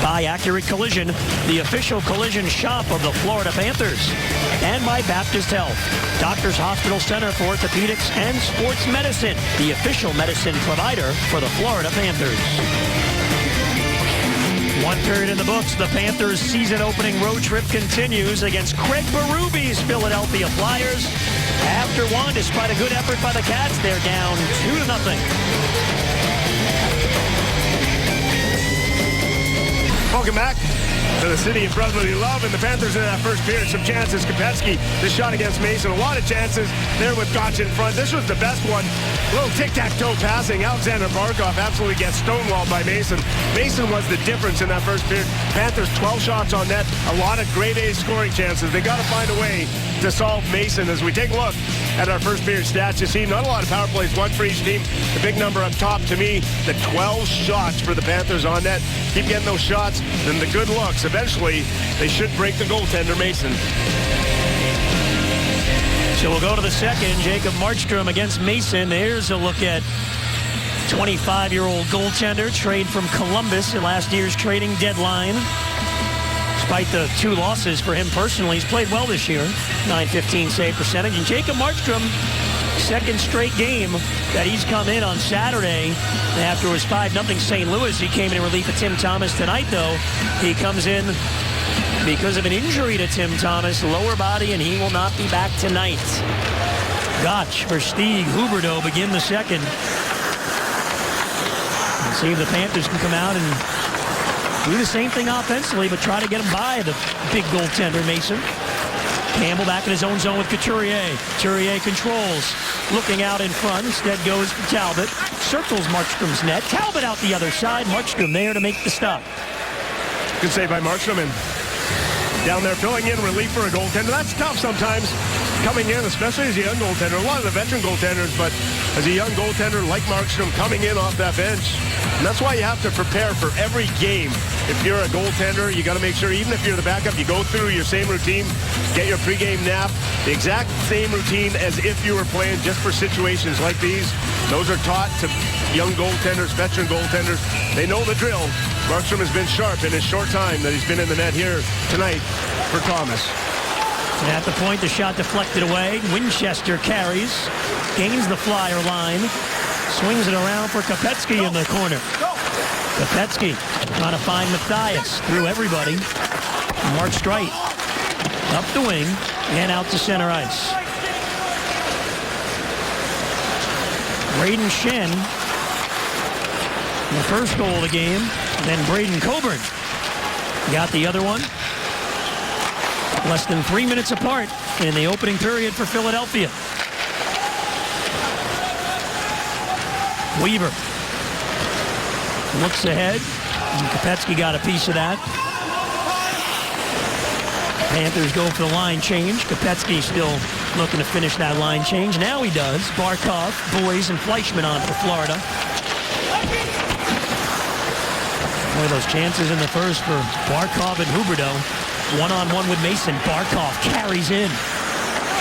By Accurate Collision, the official collision shop of the Florida Panthers. And by Baptist Health, Doctors Hospital Center for Orthopedics and Sports Medicine, the official medicine provider for the Florida Panthers. One period in the books. The Panthers' season-opening road trip continues against Craig Berube's Philadelphia Flyers. After one, despite a good effort by the Cats, they're down 2-0.
Welcome back to the city of brotherly love, and the Panthers in that first period, some chances. Kopetsky, the shot against Mason, a lot of chances there with Gotch in front. This was the best one. A little tic-tac-toe passing. Alexander Barkov absolutely gets stonewalled by Mason. Mason was the difference in that first period. Panthers 12 shots on net, a lot of grade A scoring chances. They got to find a way to solve Mason. As we take a look at our first period stats, you see not a lot of power plays, one for each team. The big number up top to me, the 12 shots for the Panthers on net. Keep getting those shots, then the good looks. Eventually, they should break the goaltender, Mason.
So we'll go to the second. Jacob Markstrom against Mason. Here's a look at 25-year-old goaltender, trade from Columbus at last year's trading deadline. Despite the 2 losses for him personally, he's played well this year. .915 save percentage. And Jacob Markstrom, second straight game that he's come in on Saturday. After it was 5-0 St. Louis, he came in relief of Tim Thomas. Tonight, though, he comes in because of an injury to Tim Thomas, lower body, and he will not be back tonight. Gotch for Stig Huberdeau begin the second. Let's see if the Panthers can come out and do the same thing offensively, but try to get him by the big goaltender, Mason. Campbell back in his own zone with Couturier. Couturier controls, looking out in front. Instead goes for Talbot. Circles Markstrom's net. Talbot out the other side. Markstrom there to make the stop.
Good save by Markstrom, and down there filling in relief for a goaltender. That's tough sometimes coming in, especially as a young goaltender. A lot of the veteran goaltenders, but as a young goaltender like Markstrom coming in off that bench. And that's why you have to prepare for every game. If you're a goaltender, you got to make sure, even if you're the backup, you go through your same routine, get your pregame nap, the exact same routine as if you were playing just for situations like these. Those are taught to young goaltenders, veteran goaltenders. They know the drill. Markstrom has been sharp in his short time that he's been in the net here tonight for Thomas.
And at the point, the shot deflected away. Winchester carries, gains the Flyer line, swings it around for Kopetsky in the corner. Kopetsky trying to find Mathias through everybody. Mark Streit up the wing and out to center ice. Braden Shen, the first goal of the game. And then Braden Coburn got the other one. Less than 3 minutes apart in the opening period for Philadelphia. Weaver looks ahead, and Kopetsky got a piece of that. Panthers go for the line change. Kopecky still looking to finish that line change. Now he does. Barkov, Boys, and Fleischmann on for Florida. Boy, those chances in the first for Barkov and Huberdeau. One-on-one with Mason. Barkov carries in.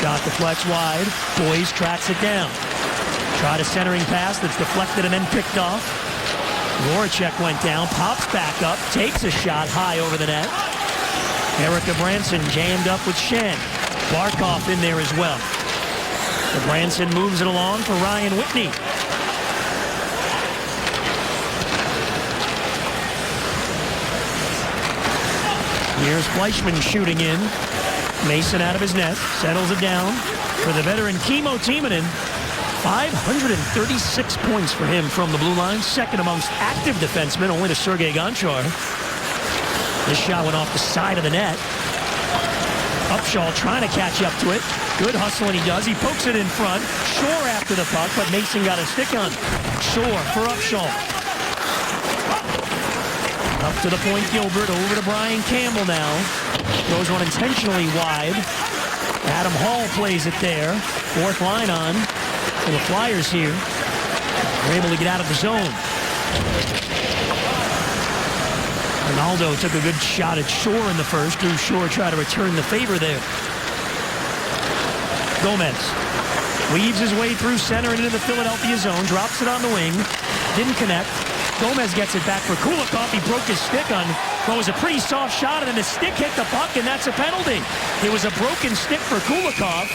Shot deflects wide. Boys tracks it down. Tried a centering pass that's deflected and then picked off. Voracek went down, pops back up, takes a shot high over the net. Erica Branson jammed up with Shen. Barkov in there as well. The Branson moves it along for Ryan Whitney. Here's Fleischmann shooting in. Mason out of his net, settles it down for the veteran Kimmo Timonen. 536 points for him from the blue line, second amongst active defensemen, only to Sergei Gonchar. This shot went off the side of the net. Upshaw trying to catch up to it. Good hustle, and he does. He pokes it in front. Shore after the puck, but Mason got a stick on. Shore for Upshaw. Up to the point, Gilbert. Over to Brian Campbell now. Goes one intentionally wide. Adam Hall plays it there. Fourth line on for the Flyers here. They're able to get out of the zone. Ronaldo took a good shot at Shore in the first. Drew Shore tried to return the favor there. Gomez weaves his way through center and into the Philadelphia zone. Drops it on the wing. Didn't connect. Gomez gets it back for Kulikov. He broke his stick on what was a pretty soft shot, and then the stick hit the puck, and that's a penalty. It was a broken stick for Kulikov,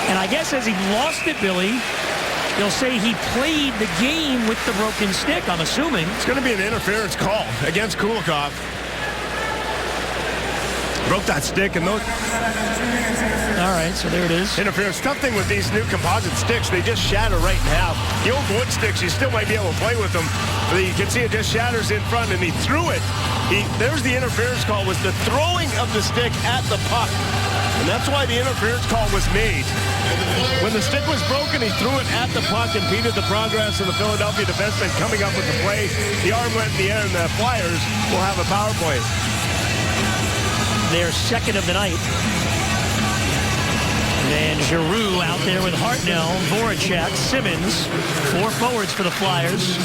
and I guess as he lost it, Billy, they'll say he played the game with the broken stick, I'm assuming.
It's going to be an interference call against Kulikov. Broke that stick, and those...
All right, so there it is.
Interference. Tough thing with these new composite sticks, they just shatter right in half. The old wood sticks, you still might be able to play with them. But you can see it just shatters in front, and he threw it. There's the interference call, was the throwing of the stick at the puck. And that's why the interference call was made. When the stick was broken, he threw it at the puck, impeded the progress of the Philadelphia defenseman coming up with the play. The arm went in the air, and the Flyers will have a power play.
Their second of the night. And Giroux out there with Hartnell, Voracek, Simmons. Four forwards for the Flyers.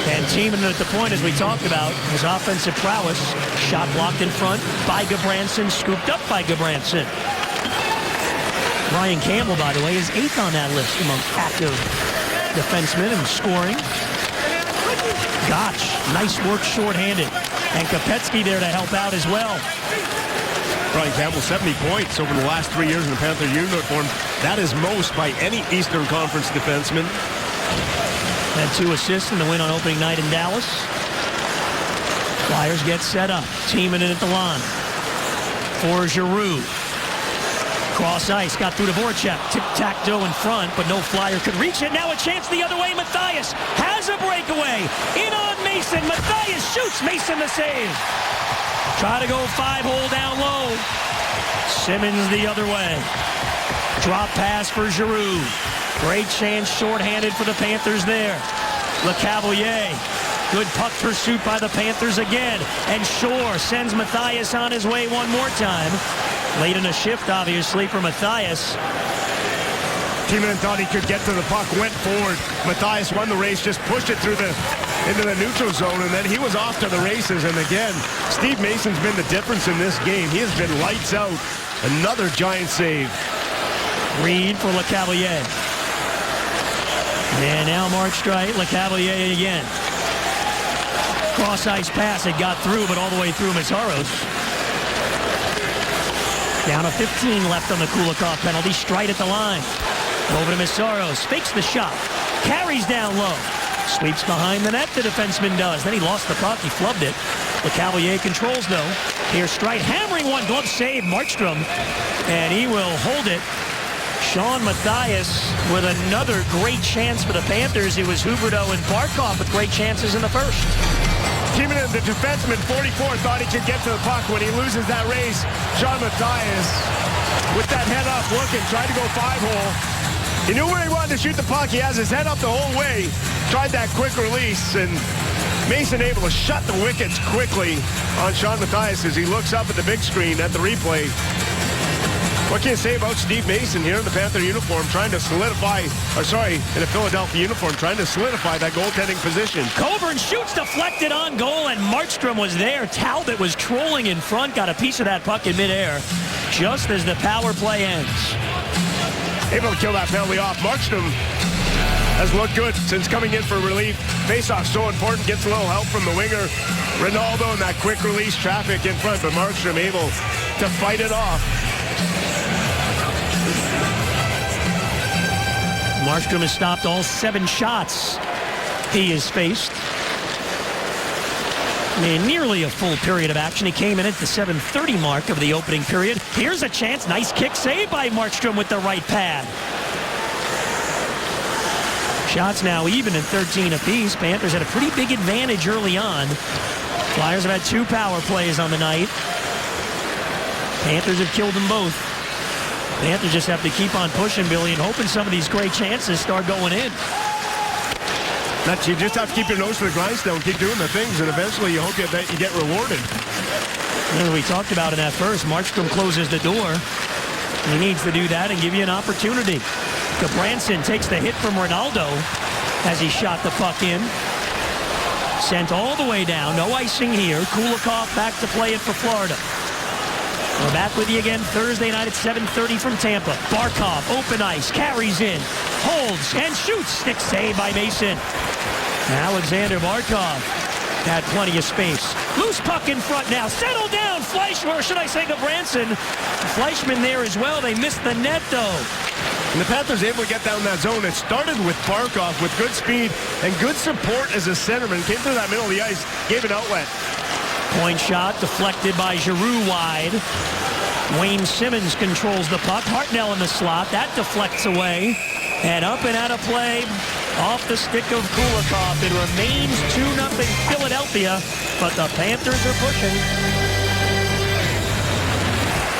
And Timonen at the point, as we talked about, his offensive prowess. Shot blocked in front by Gudbranson, scooped up by Gudbranson. Brian Campbell, by the way, is 8th on that list among active defensemen and scoring. Gotch, nice work shorthanded. And Kopecky there to help out as well.
Brian Campbell, 70 points over the last 3 years in the Panther uniform. That is most by any Eastern Conference defenseman.
Had 2 assists in the win on opening night in Dallas. Flyers get set up. Timonen at the line. For Giroux. Cross ice, got through to Voracek. Tic-tac-toe in front, but no Flyer could reach it. Now a chance the other way. Mathias has a breakaway. In on Mason. Mathias shoots. Mason the save. Try to go 5-hole down low. Simmons the other way. Drop pass for Giroux. Great chance shorthanded for the Panthers there. LeCavalier. Good puck pursuit by the Panthers again. And Shore sends Mathias on his way one more time. Late in a shift, obviously, for Mathias.
Timonen thought he could get to the puck, went forward. Mathias won the race, just pushed it through into the neutral zone, and then he was off to the races. And again, Steve Mason's been the difference in this game. He has been lights out. Another giant save.
Reed for LeCavalier. And now Mark Streit, LeCavalier again. Cross-ice pass, it got through, but all the way through Meszaros. Down to 15 left on the Kulikov penalty. Streit at the line. Over to Meszaros. Fakes the shot. Carries down low. Sweeps behind the net, the defenseman does. Then he lost the puck. He flubbed it. LeCavalier controls, though. Here's Streit hammering one. Glove save, Markstrom. And he will hold it. Sean Mathias with another great chance for the Panthers. It was Huberdeau and Barkov with great chances in the first.
Timonen, the defenseman, 44, thought he could get to the puck. When he loses that race, Sean Mathias, with that head up looking, tried to go 5-hole. He knew where he wanted to shoot the puck. He has his head up the whole way. Tried that quick release, and Mason able to shut the wickets quickly on Sean Matthias as he looks up at the big screen at the replay. What can you say about Steve Mason here in the Panther uniform, trying to solidify, in a Philadelphia uniform, trying to solidify that goaltending position?
Coburn shoots deflected on goal, and Markstrom was there. Talbot was trolling in front, got a piece of that puck in midair just as the power play ends.
Able to kill that penalty off. Markstrom has looked good since coming in for relief. Faceoff so important, gets a little help from the winger. Ronaldo in that quick release traffic in front, but Markstrom able to fight it off.
Markstrom has stopped all 7 shots he has faced. In nearly a full period of action. He came in at the 7:30 mark of the opening period. Here's a chance. Nice kick save by Markstrom with the right pad. Shots now even at 13 apiece. Panthers had a pretty big advantage early on. Flyers have had 2 power plays on the night. Panthers have killed them both. Panthers just have to keep on pushing, Billy, and hoping some of these great chances start going in.
You just have to keep your nose to the grindstone, keep doing the things, and eventually you hope that you get rewarded.
As we talked about in that first, Markstrom closes the door. He needs to do that and give you an opportunity. Gabranson takes the hit from Ronaldo as he shot the puck in. Sent all the way down. No icing here. Kulikov back to play it for Florida. We're back with you again Thursday night at 7:30 from Tampa. Barkov, open ice, carries in, holds, and shoots. Stick save by Mason. Alexander Barkov had plenty of space. Loose puck in front now. Settle down, Fleischmann, or should I say Gabranson. Fleischmann there as well. They missed the net, though.
And the Panthers able to get down that zone. It started with Barkov with good speed and good support as a centerman. Came through that middle of the ice, gave an outlet.
Point shot deflected by Giroux wide. Wayne Simmons controls the puck. Hartnell in the slot. That deflects away. And up and out of play off the stick of Kulikov. It remains 2-0 Philadelphia, but the Panthers are pushing.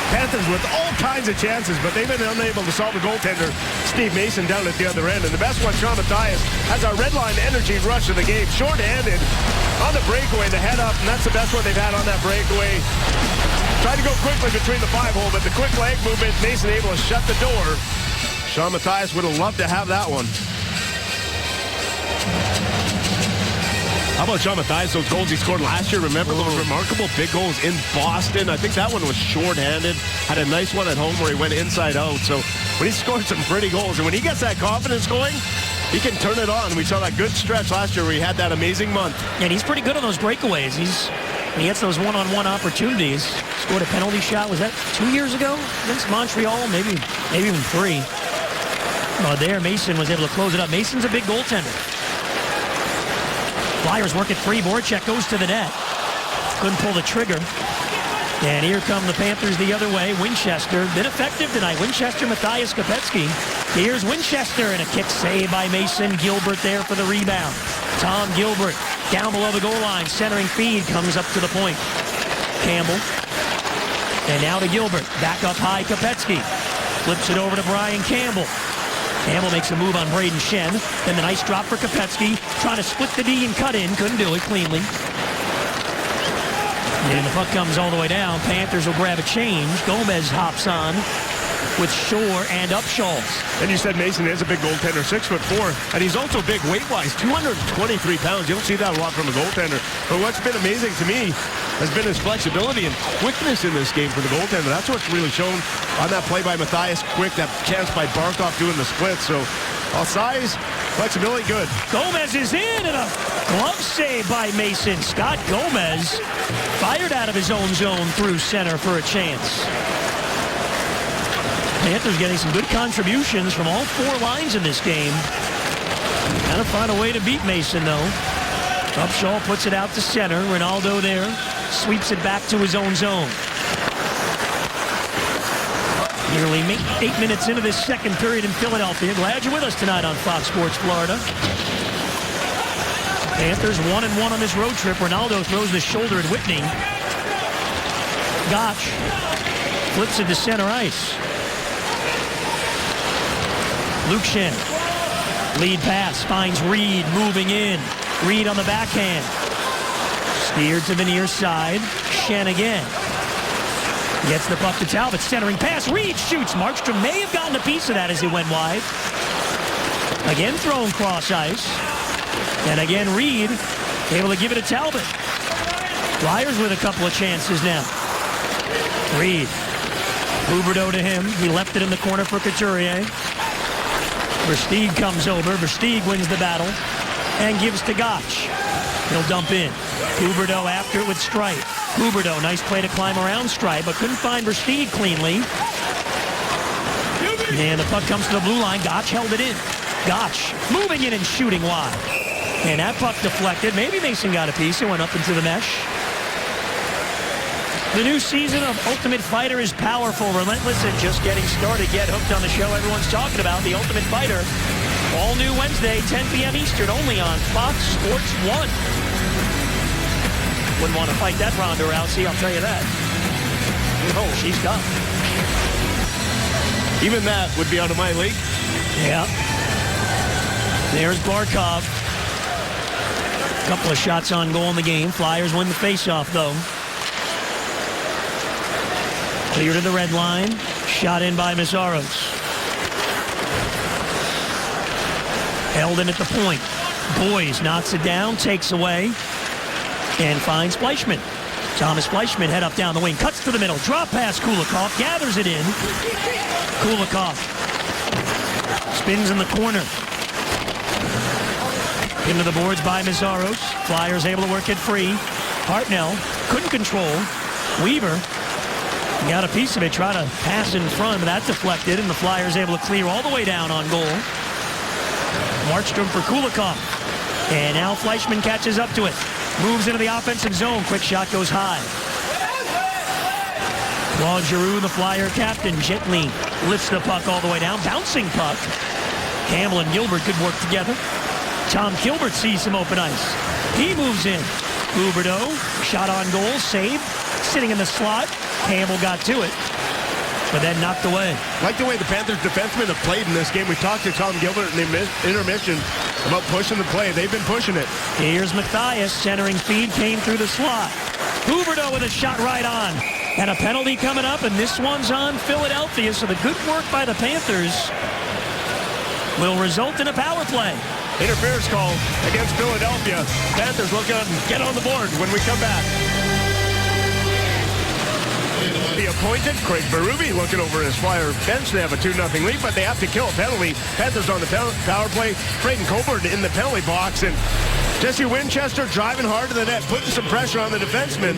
Panthers with all kinds of chances, but they've been unable to solve the goaltender, Steve Mason, down at the other end. And the best one, Sean Matthias, has our red line energy rush of the game. Short-handed on the breakaway, the head up, and that's the best one they've had on that breakaway. Tried to go quickly between the 5-hole, but the quick leg movement, Mason able to shut the door. Sean Matthias would have loved to have that one. How about Sean Matthias, those goals he scored last year? Remember those remarkable big goals in Boston? I think that one was short-handed. Had a nice one at home where he went inside out. So when he scored some pretty goals, and when he gets that confidence going, he can turn it on. We saw that good stretch last year where he had that amazing month.
And he's pretty good on those breakaways. He gets those one-on-one opportunities. Scored a penalty shot. Was that 2 years ago against Montreal? Maybe even 3. There, Mason was able to close it up. Mason's a big goaltender. Flyers work it free. Voracek goes to the net. Couldn't pull the trigger. And here come the Panthers the other way. Winchester, been effective tonight. Winchester, Matthias, Kopetsky. Here's Winchester, and a kick save by Mason. Gilbert there for the rebound. Tom Gilbert down below the goal line. Centering feed comes up to the point. Campbell. And now to Gilbert. Back up high, Kopetsky. Flips it over to Brian Campbell. Campbell makes a move on Braden Shen. Then the nice drop for Kopetsky. Trying to split the D and cut in. Couldn't do it cleanly. And the puck comes all the way down. Panthers will grab a change. Gomez hops on with Shore and Upshaw.
And you said Mason is a big goaltender, 6'4", and he's also big weight-wise, 223 pounds. You don't see that a lot from a goaltender. But what's been amazing to me has been his flexibility and quickness in this game for the goaltender. That's what's really shown on that play by Matthias. Quick, that chance by Barkov doing the split. So, all size, flexibility, good.
Gomez is in, and a glove save by Mason. Scott Gomez fired out of his own zone through center for a chance. Panthers getting some good contributions from all 4 lines in this game. Gotta find a way to beat Mason, though. Upshaw puts it out to center. Ronaldo there. Sweeps it back to his own zone. Nearly 8 minutes into this second period in Philadelphia. Glad you're with us tonight on Fox Sports Florida. Panthers 1-1 on this road trip. Ronaldo throws the shoulder at Whitney. Gotch flips it to center ice. Luke Schenn. Lead pass finds Reed moving in. Reed on the backhand. Here to the near side. Shen again. Gets the puck to Talbot. Centering pass. Reed shoots. Markstrom may have gotten a piece of that as he went wide. Again thrown cross ice. And again Reed able to give it to Talbot. Flyers with a couple of chances now. Reed. Huberdeau to him. He left it in the corner for Couturier. Versteeg comes over. Versteeg wins the battle and gives to Gotch. He'll dump in. Huberdeau after it with Streit. Huberdeau, nice play to climb around Streit, but couldn't find Versteeg cleanly. And the puck comes to the blue line. Gotch held it in. Gotch moving in and shooting wide. And that puck deflected. Maybe Mason got a piece. It went up into the mesh. The new season of Ultimate Fighter is powerful, relentless, and just getting started. Get hooked on the show everyone's talking about, The Ultimate Fighter. All new Wednesday, 10 p.m. Eastern, only on Fox Sports 1. Wouldn't want to fight that Ronda Rousey, I'll tell you that. Oh, she's tough.
Even that would be out of my league.
Yeah. There's Barkov. Couple of shots on goal in the game. Flyers win the faceoff, though. Clear to the red line. Shot in by Meszaros. Held in at the point. Boys knocks it down, takes away, and finds Fleischmann. Thomas Fleischmann head up down the wing. Cuts to the middle. Drop pass Kulikov. Gathers it in. Kulikov. Spins in the corner. Into the boards by Meszaros. Flyers able to work it free. Hartnell couldn't control. Weaver got a piece of it. Tried to pass in front, but that deflected, and the Flyers able to clear all the way down on goal. Markstrom for Kulikov. And now Fleischmann catches up to it. Moves into the offensive zone. Quick shot goes high. Claude Giroux, the Flyer captain, gently lifts the puck all the way down. Bouncing puck. Campbell and Gilbert could work together. Tom Gilbert sees some open ice. He moves in. Huberdeau, shot on goal, saved. Sitting in the slot. Campbell got to it, but then knocked away.
Like the way the Panthers defensemen have played in this game. We talked to Tom Gilbert in the intermission about pushing the play. They've been pushing it.
Here's Mathias. Centering feed came through the slot. Huberdeau with a shot right on. And a penalty coming up, and this one's on Philadelphia. So the good work by the Panthers will result in a power play.
Interference call against Philadelphia. Panthers look up and get on the board when we come back. The appointed Craig Berube looking over his Flyer bench. They have a 2-0 lead, but they have to kill a penalty. Panthers on the power play. Braden Coburn in the penalty box, and Jesse Winchester driving hard to the net, putting some pressure on the defenseman.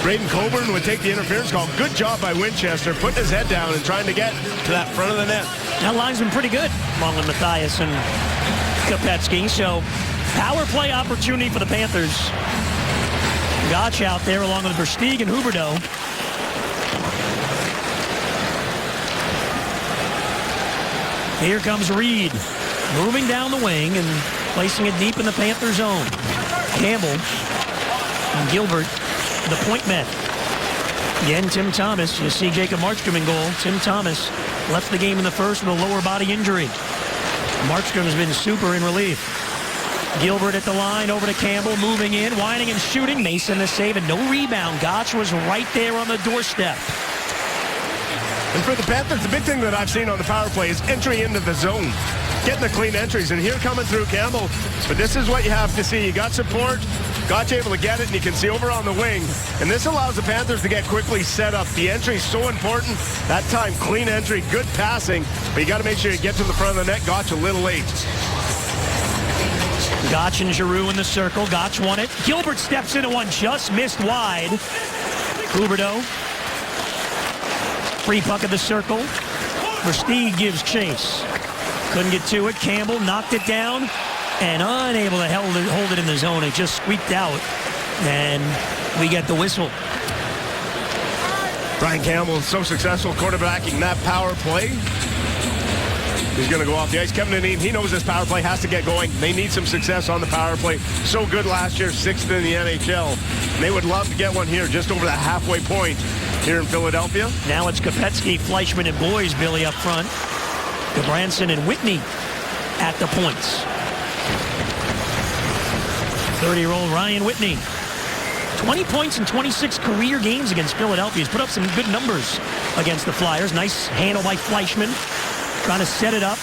Braden Coburn would take the interference call. Good job by Winchester, putting his head down and trying to get to that front of the net.
That line's been pretty good among Mathias and Kopetsky. So power play opportunity for the Panthers. Gotch out there along with Versteeg and Huberdeau. Here comes Reed, moving down the wing and placing it deep in the Panther zone. Campbell and Gilbert, the point men. Again, Tim Thomas. You see Jacob Markstrom in goal. Tim Thomas left the game in the first with a lower body injury. Markstrom has been super in relief. Gilbert at the line, over to Campbell, moving in, whining and shooting. Mason the save, and no rebound. Gotch was right there on the doorstep.
And for the Panthers, the big thing that I've seen on the power play is entry into the zone. Getting the clean entries, and here coming through Campbell. But this is what you have to see. You got support. Gotch able to get it, and you can see over on the wing. And this allows the Panthers to get quickly set up. The entry is so important. That time, clean entry, good passing. But you got to make sure you get to the front of the net. Gotch a little late.
Gotch and Giroux in the circle. Gotch won it. Gilbert steps into one, just missed wide. Huberdeau. Free puck of the circle. Versteeg gives chase. Couldn't get to it. Campbell knocked it down and unable to hold it in the zone. It just squeaked out, and we get the whistle.
Brian Campbell is so successful quarterbacking that power play. He's going to go off the ice. Kevin Dineen, he knows this power play has to get going. They need some success on the power play. So good last year, 6th in the NHL. And they would love to get one here just over the halfway point here in Philadelphia.
Now it's Kopetsky, Fleischmann, and Boys, Billy up front. Gabranson and Whitney at the points. 30-year-old Ryan Whitney. 20 points in 26 career games against Philadelphia. He's put up some good numbers against the Flyers. Nice handle by Fleischman. Trying to set it up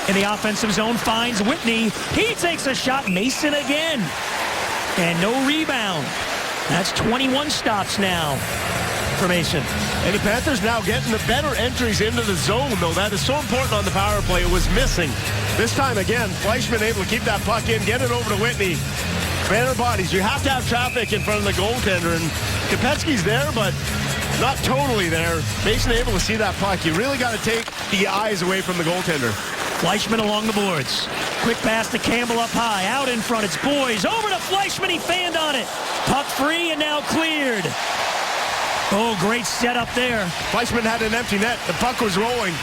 in the offensive zone. Finds Whitney. He takes a shot. Mason again. And no rebound. That's 21 stops now for Mason.
And the Panthers now getting the better entries into the zone, though. That is so important on the power play. It was missing. This time, again, Fleischman able to keep that puck in, get it over to Whitney. Banner bodies. You have to have traffic in front of the goaltender, and Kopetzky's there, but not totally there. Mason able to see that puck. You really got to take the eyes away from the goaltender.
Fleischman along the boards. Quick pass to Campbell up high. Out in front, it's Boys. Over to Fleischman. He fanned on it. Puck free and now cleared. Oh, great setup there.
Fleischman had an empty net. The puck was rolling.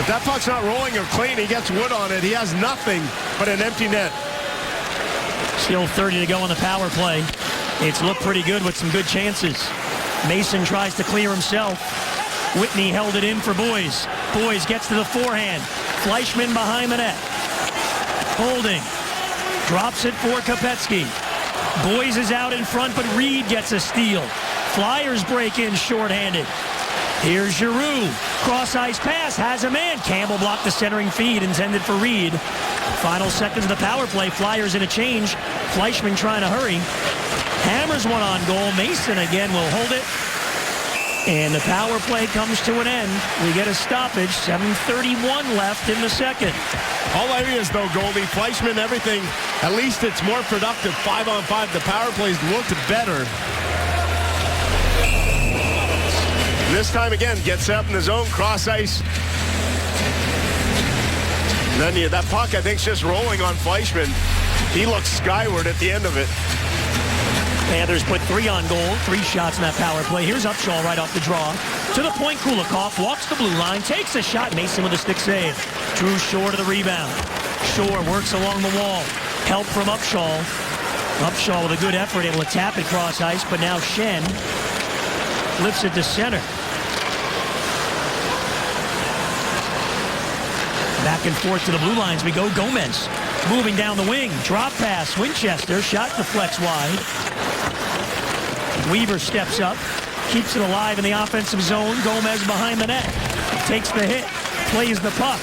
If that puck's not rolling or clean, he gets wood on it. He has nothing but an empty net.
Still 30 to go on the power play. It's looked pretty good with some good chances. Mason tries to clear himself. Whitney held it in for Boys. Boys gets to the forehand. Fleischman behind the net. Holding. Drops it for Kopetzky. Boys is out in front, but Reed gets a steal. Flyers break in shorthanded. Here's Giroux. Cross-ice pass. Has a man. Campbell blocked the centering feed intended for Reed. Final seconds of the power play. Flyers in a change. Fleischman trying to hurry. Hammers one on goal. Mason again will hold it. And the power play comes to an end. We get a stoppage. 7:31 left in the second.
All areas, though, Goldie. Fleischman, everything. At least it's more productive. 5-on-5. The power plays looked better. This time again, gets up in the zone, cross ice. And then that puck, I think, is just rolling on Fleischman. He looks skyward at the end of it.
Panthers put 3 on goal, 3 shots in that power play. Here's Upshaw right off the draw. To the point, Kulikov walks the blue line, takes a shot. Mason with a stick save. Drew Shore to the rebound. Shore works along the wall. Help from Upshaw. Upshaw with a good effort, able to tap it cross ice, but now Shen lifts it to center. Back and forth to the blue lines we go. Gomez moving down the wing. Drop pass. Winchester. Shot deflects wide. Weaver steps up. Keeps it alive in the offensive zone. Gomez behind the net. Takes the hit. Plays the puck.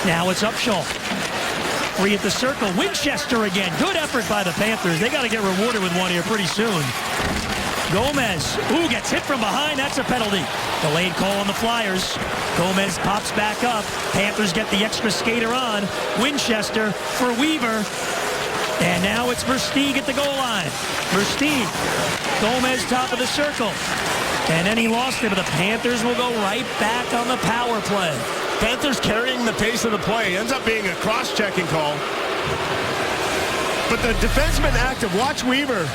Now it's Upshaw. Free at the circle. Winchester again. Good effort by the Panthers. They got to get rewarded with one here pretty soon. Gomez. Ooh, gets hit from behind. That's a penalty. Delayed call on the Flyers. Gomez pops back up. Panthers get the extra skater on. Winchester for Weaver. And now it's Versteeg at the goal line. Versteeg. Gomez top of the circle. And then he lost it, but the Panthers will go right back on the power play.
Panthers carrying the pace of the play. Ends up being a cross-checking call. But the defenseman active. Watch Weaver.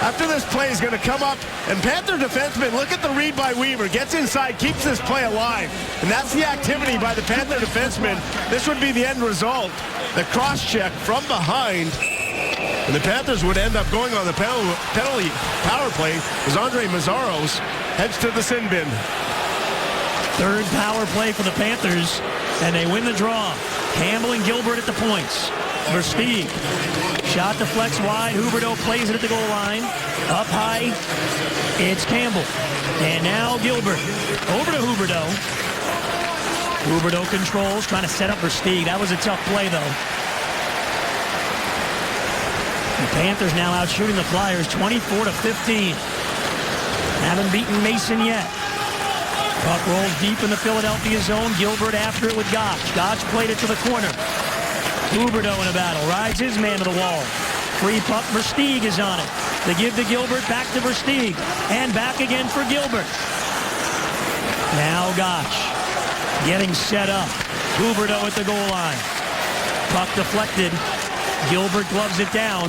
After this play is going to come up, and Panther defenseman, look at the read by Weaver, gets inside, keeps this play alive. And that's the activity by the Panther defenseman. This would be the end result. The cross-check from behind. And the Panthers would end up going on the penalty power play as Andre Mazzaros heads to the sin bin.
Third power play for the Panthers, and they win the draw. Campbell and Gilbert at the points. Versteeg. Shot deflects wide. Huberdeau plays it at the goal line. Up high. It's Campbell. And now Gilbert. Over to Huberdeau. Huberdeau controls, trying to set up Versteeg. That was a tough play, though. The Panthers now out shooting the Flyers 24-15. Haven't beaten Mason yet. Puck rolls deep in the Philadelphia zone. Gilbert after it with Gotch. Gotch played it to the corner. Huberdeau in a battle. Rides his man to the wall. Free puck. Versteeg is on it. They give to Gilbert. Back to Versteeg. And back again for Gilbert. Now Gotch. Getting set up. Huberdeau at the goal line. Puck deflected. Gilbert gloves it down.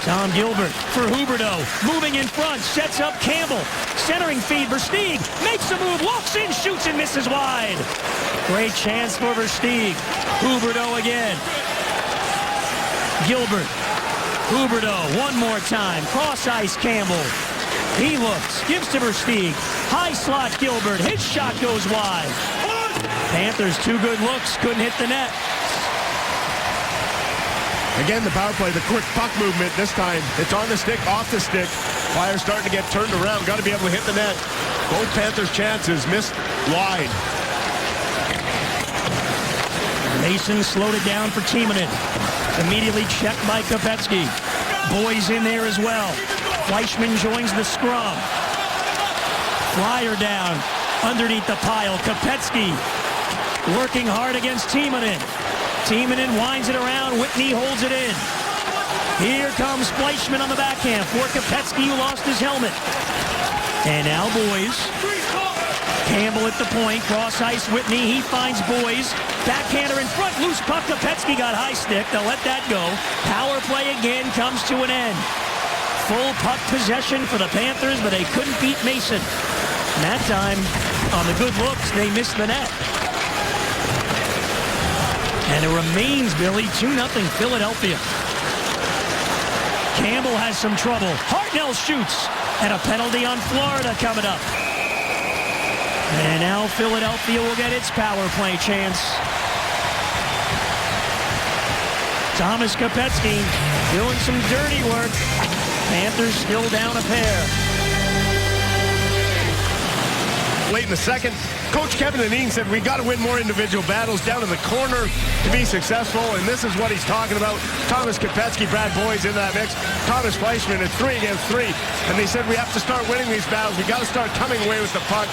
Tom Gilbert for Huberdeau. Moving in front. Sets up Campbell. Centering feed. Versteeg makes a move. Walks in. Shoots and misses wide. Great chance for Versteeg. Huberdeau again. Gilbert. Huberdeau one more time. Cross ice Campbell. He looks. Gives to Versteeg. High slot Gilbert. His shot goes wide. Panthers 2 good looks. Couldn't hit the net.
Again, the power play, the quick puck movement this time. It's on the stick, off the stick. Flyers starting to get turned around. Got to be able to hit the net. Both Panthers' chances missed wide.
Mason slowed it down for Timonen. Immediately checked by Kopecky. Boys in there as well. Fleischmann joins the scrum. Flyer down underneath the pile. Kopecky working hard against Timonen. Timonen winds it around. Whitney holds it in. Here comes Fleischmann on the backhand for Kopecky, who lost his helmet. And now Boys. Campbell at the point. Cross ice Whitney. He finds Boys. Backhander in front. Loose puck. Kopecky got high stick. They'll let that go. Power play again comes to an end. Full puck possession for the Panthers, but they couldn't beat Mason. And that time, on the good looks, they missed the net. And it remains, Billy, 2-0 Philadelphia. Campbell has some trouble. Hartnell shoots. And a penalty on Florida coming up. And now Philadelphia will get its power play chance. Thomas Kopecky doing some dirty work. Panthers still down a pair.
Late in the second, Coach Kevin Dineen said we got to win more individual battles down in the corner to be successful, and this is what he's talking about. Thomas Kopecky, Brad Boys in that mix. Thomas Fleischmann at 3 against 3, and they said we have to start winning these battles. We got to start coming away with the puck.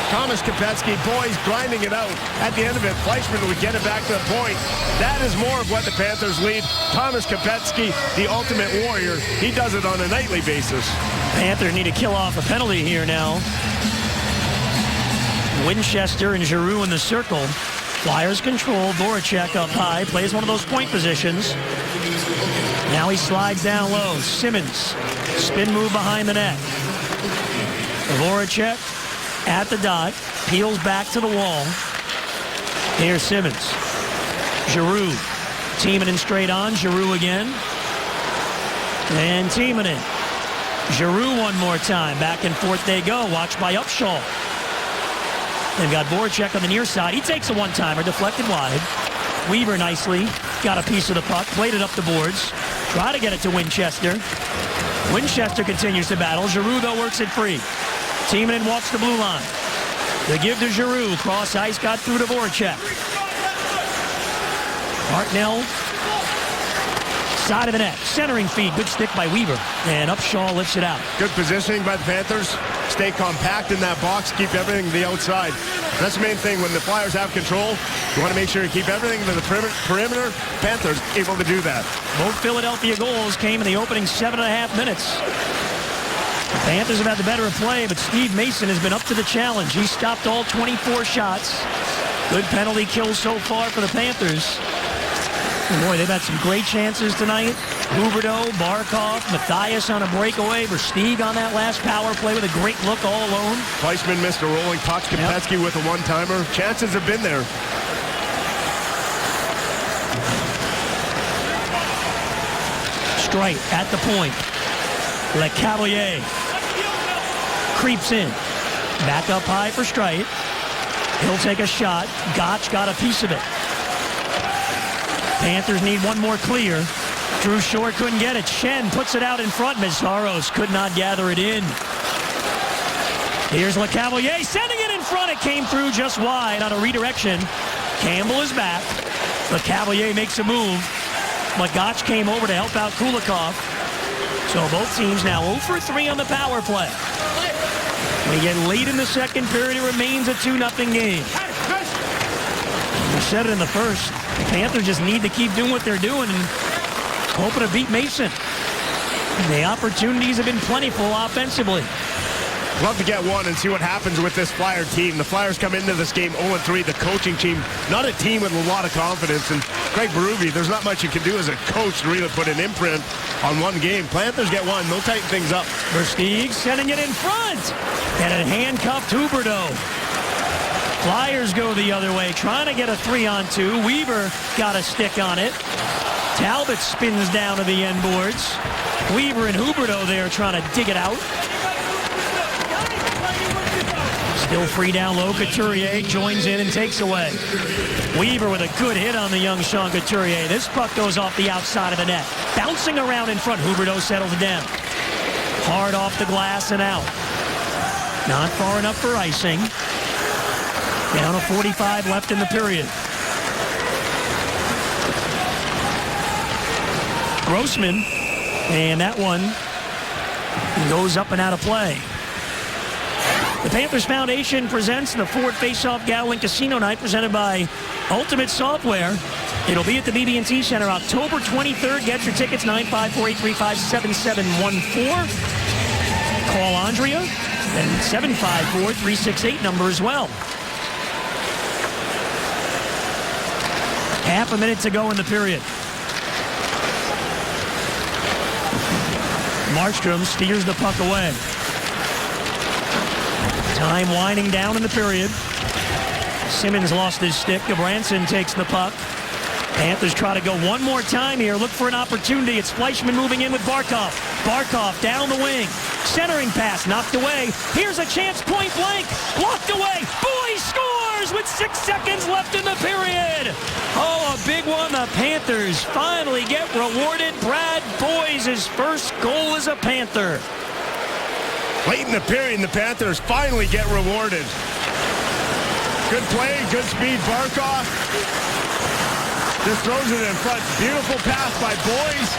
Thomas Kopecky, Boys grinding it out. At the end of it, Fleischmann would get it back to the point. That is more of what the Panthers lead. Thomas Kopecky, the ultimate warrior. He does it on a nightly basis.
Panthers need to kill off a penalty here now. Winchester and Giroux in the circle. Flyers control. Voracek up high. Plays one of those point positions. Now he slides down low. Simmons. Spin move behind the net. Voracek at the dot. Peels back to the wall. Here's Simmons. Giroux. Timonen straight on. Giroux again. And Timonen. Giroux one more time. Back and forth they go. Watched by Upshaw. They've got Voracek on the near side. He takes a one-timer, deflected wide. Weaver nicely got a piece of the puck, played it up the boards. Try to get it to Winchester. Winchester continues to battle. Giroux, though, works it free. Timonen walks the blue line. They give to Giroux. Cross ice, got through to Voracek. Hartnell, side of the net. Centering feed, good stick by Weaver. And Upshaw lifts it out.
Good positioning by the Panthers. Stay compact in that box, keep everything to the outside. That's the main thing. When the Flyers have control, you want to make sure you keep everything to the perimeter. Panthers able to do that.
Both Philadelphia goals came in the opening 7.5 minutes. The Panthers have had the better of play, but Steve Mason has been up to the challenge. He stopped all 24 shots. Good penalty kill so far for the Panthers. And boy, they've had some great chances tonight. Huberdeau, Barkov, Matthias on a breakaway. Versteeg on that last power play with a great look all alone.
Fleischmann missed a rolling puck. Kopecky with a one-timer. Chances have been there.
Streit at the point. Lecavalier creeps in. Back up high for Streit. He'll take a shot. Gotch got a piece of it. Panthers need one more clear. Drew Shore couldn't get it. Shen puts it out in front. Meszaros could not gather it in. Here's Lecavalier sending it in front. It came through just wide on a redirection. Campbell is back. Lecavalier makes a move. But Gotch came over to help out Kulikov. So both teams now 0 for 3 on the power play. We get late in the second period. It remains a 2-0 game. We said it in the first. The Panthers just need to keep doing what they're doing and hoping to beat Mason. The opportunities have been plentiful offensively.
Love to get one and see what happens with this Flyer team. The Flyers come into this game 0-3. The coaching team, not a team with a lot of confidence. And Craig Berube, there's not much you can do as a coach to really put an imprint on one game. Panthers get one. They'll tighten things up.
Versteeg setting it in front. And it handcuffed Huberdeau. Flyers go the other way, trying to get a 3-on-2. Weaver got a stick on it. Talbot spins down to the end boards. Weaver and Huberdeau there trying to dig it out. Still free down low. Couturier joins in and takes away. Weaver with a good hit on the young Sean Couturier. This puck goes off the outside of the net. Bouncing around in front. Huberdeau settles down. Hard off the glass and out. Not far enough for icing. Down to 45 left in the period. Grossman, and that one goes up and out of play. The Panthers Foundation presents the Ford Face-Off Gallon Casino Night presented by Ultimate Software. It'll be at the BB&T Center October 23rd. Get your tickets, 954-835-7714. Call Andrea, and 754-368 number as well. Half a minute to go in the period. Markstrom steers the puck away. Time winding down in the period. Simmons lost his stick. Gudbranson takes the puck. Panthers try to go one more time here. Look for an opportunity. It's Fleischmann moving in with Barkov. Barkov down the wing. Centering pass knocked away. Here's a chance, point blank. Blocked away. Boy scores with 6 seconds left in the period. Oh, a big one. The Panthers finally get rewarded. Brad Boyes, his first goal as a Panther.
Late in the period, the Panthers finally get rewarded. Good play, good speed. Barkov just throws it in front. Beautiful pass by Boyes.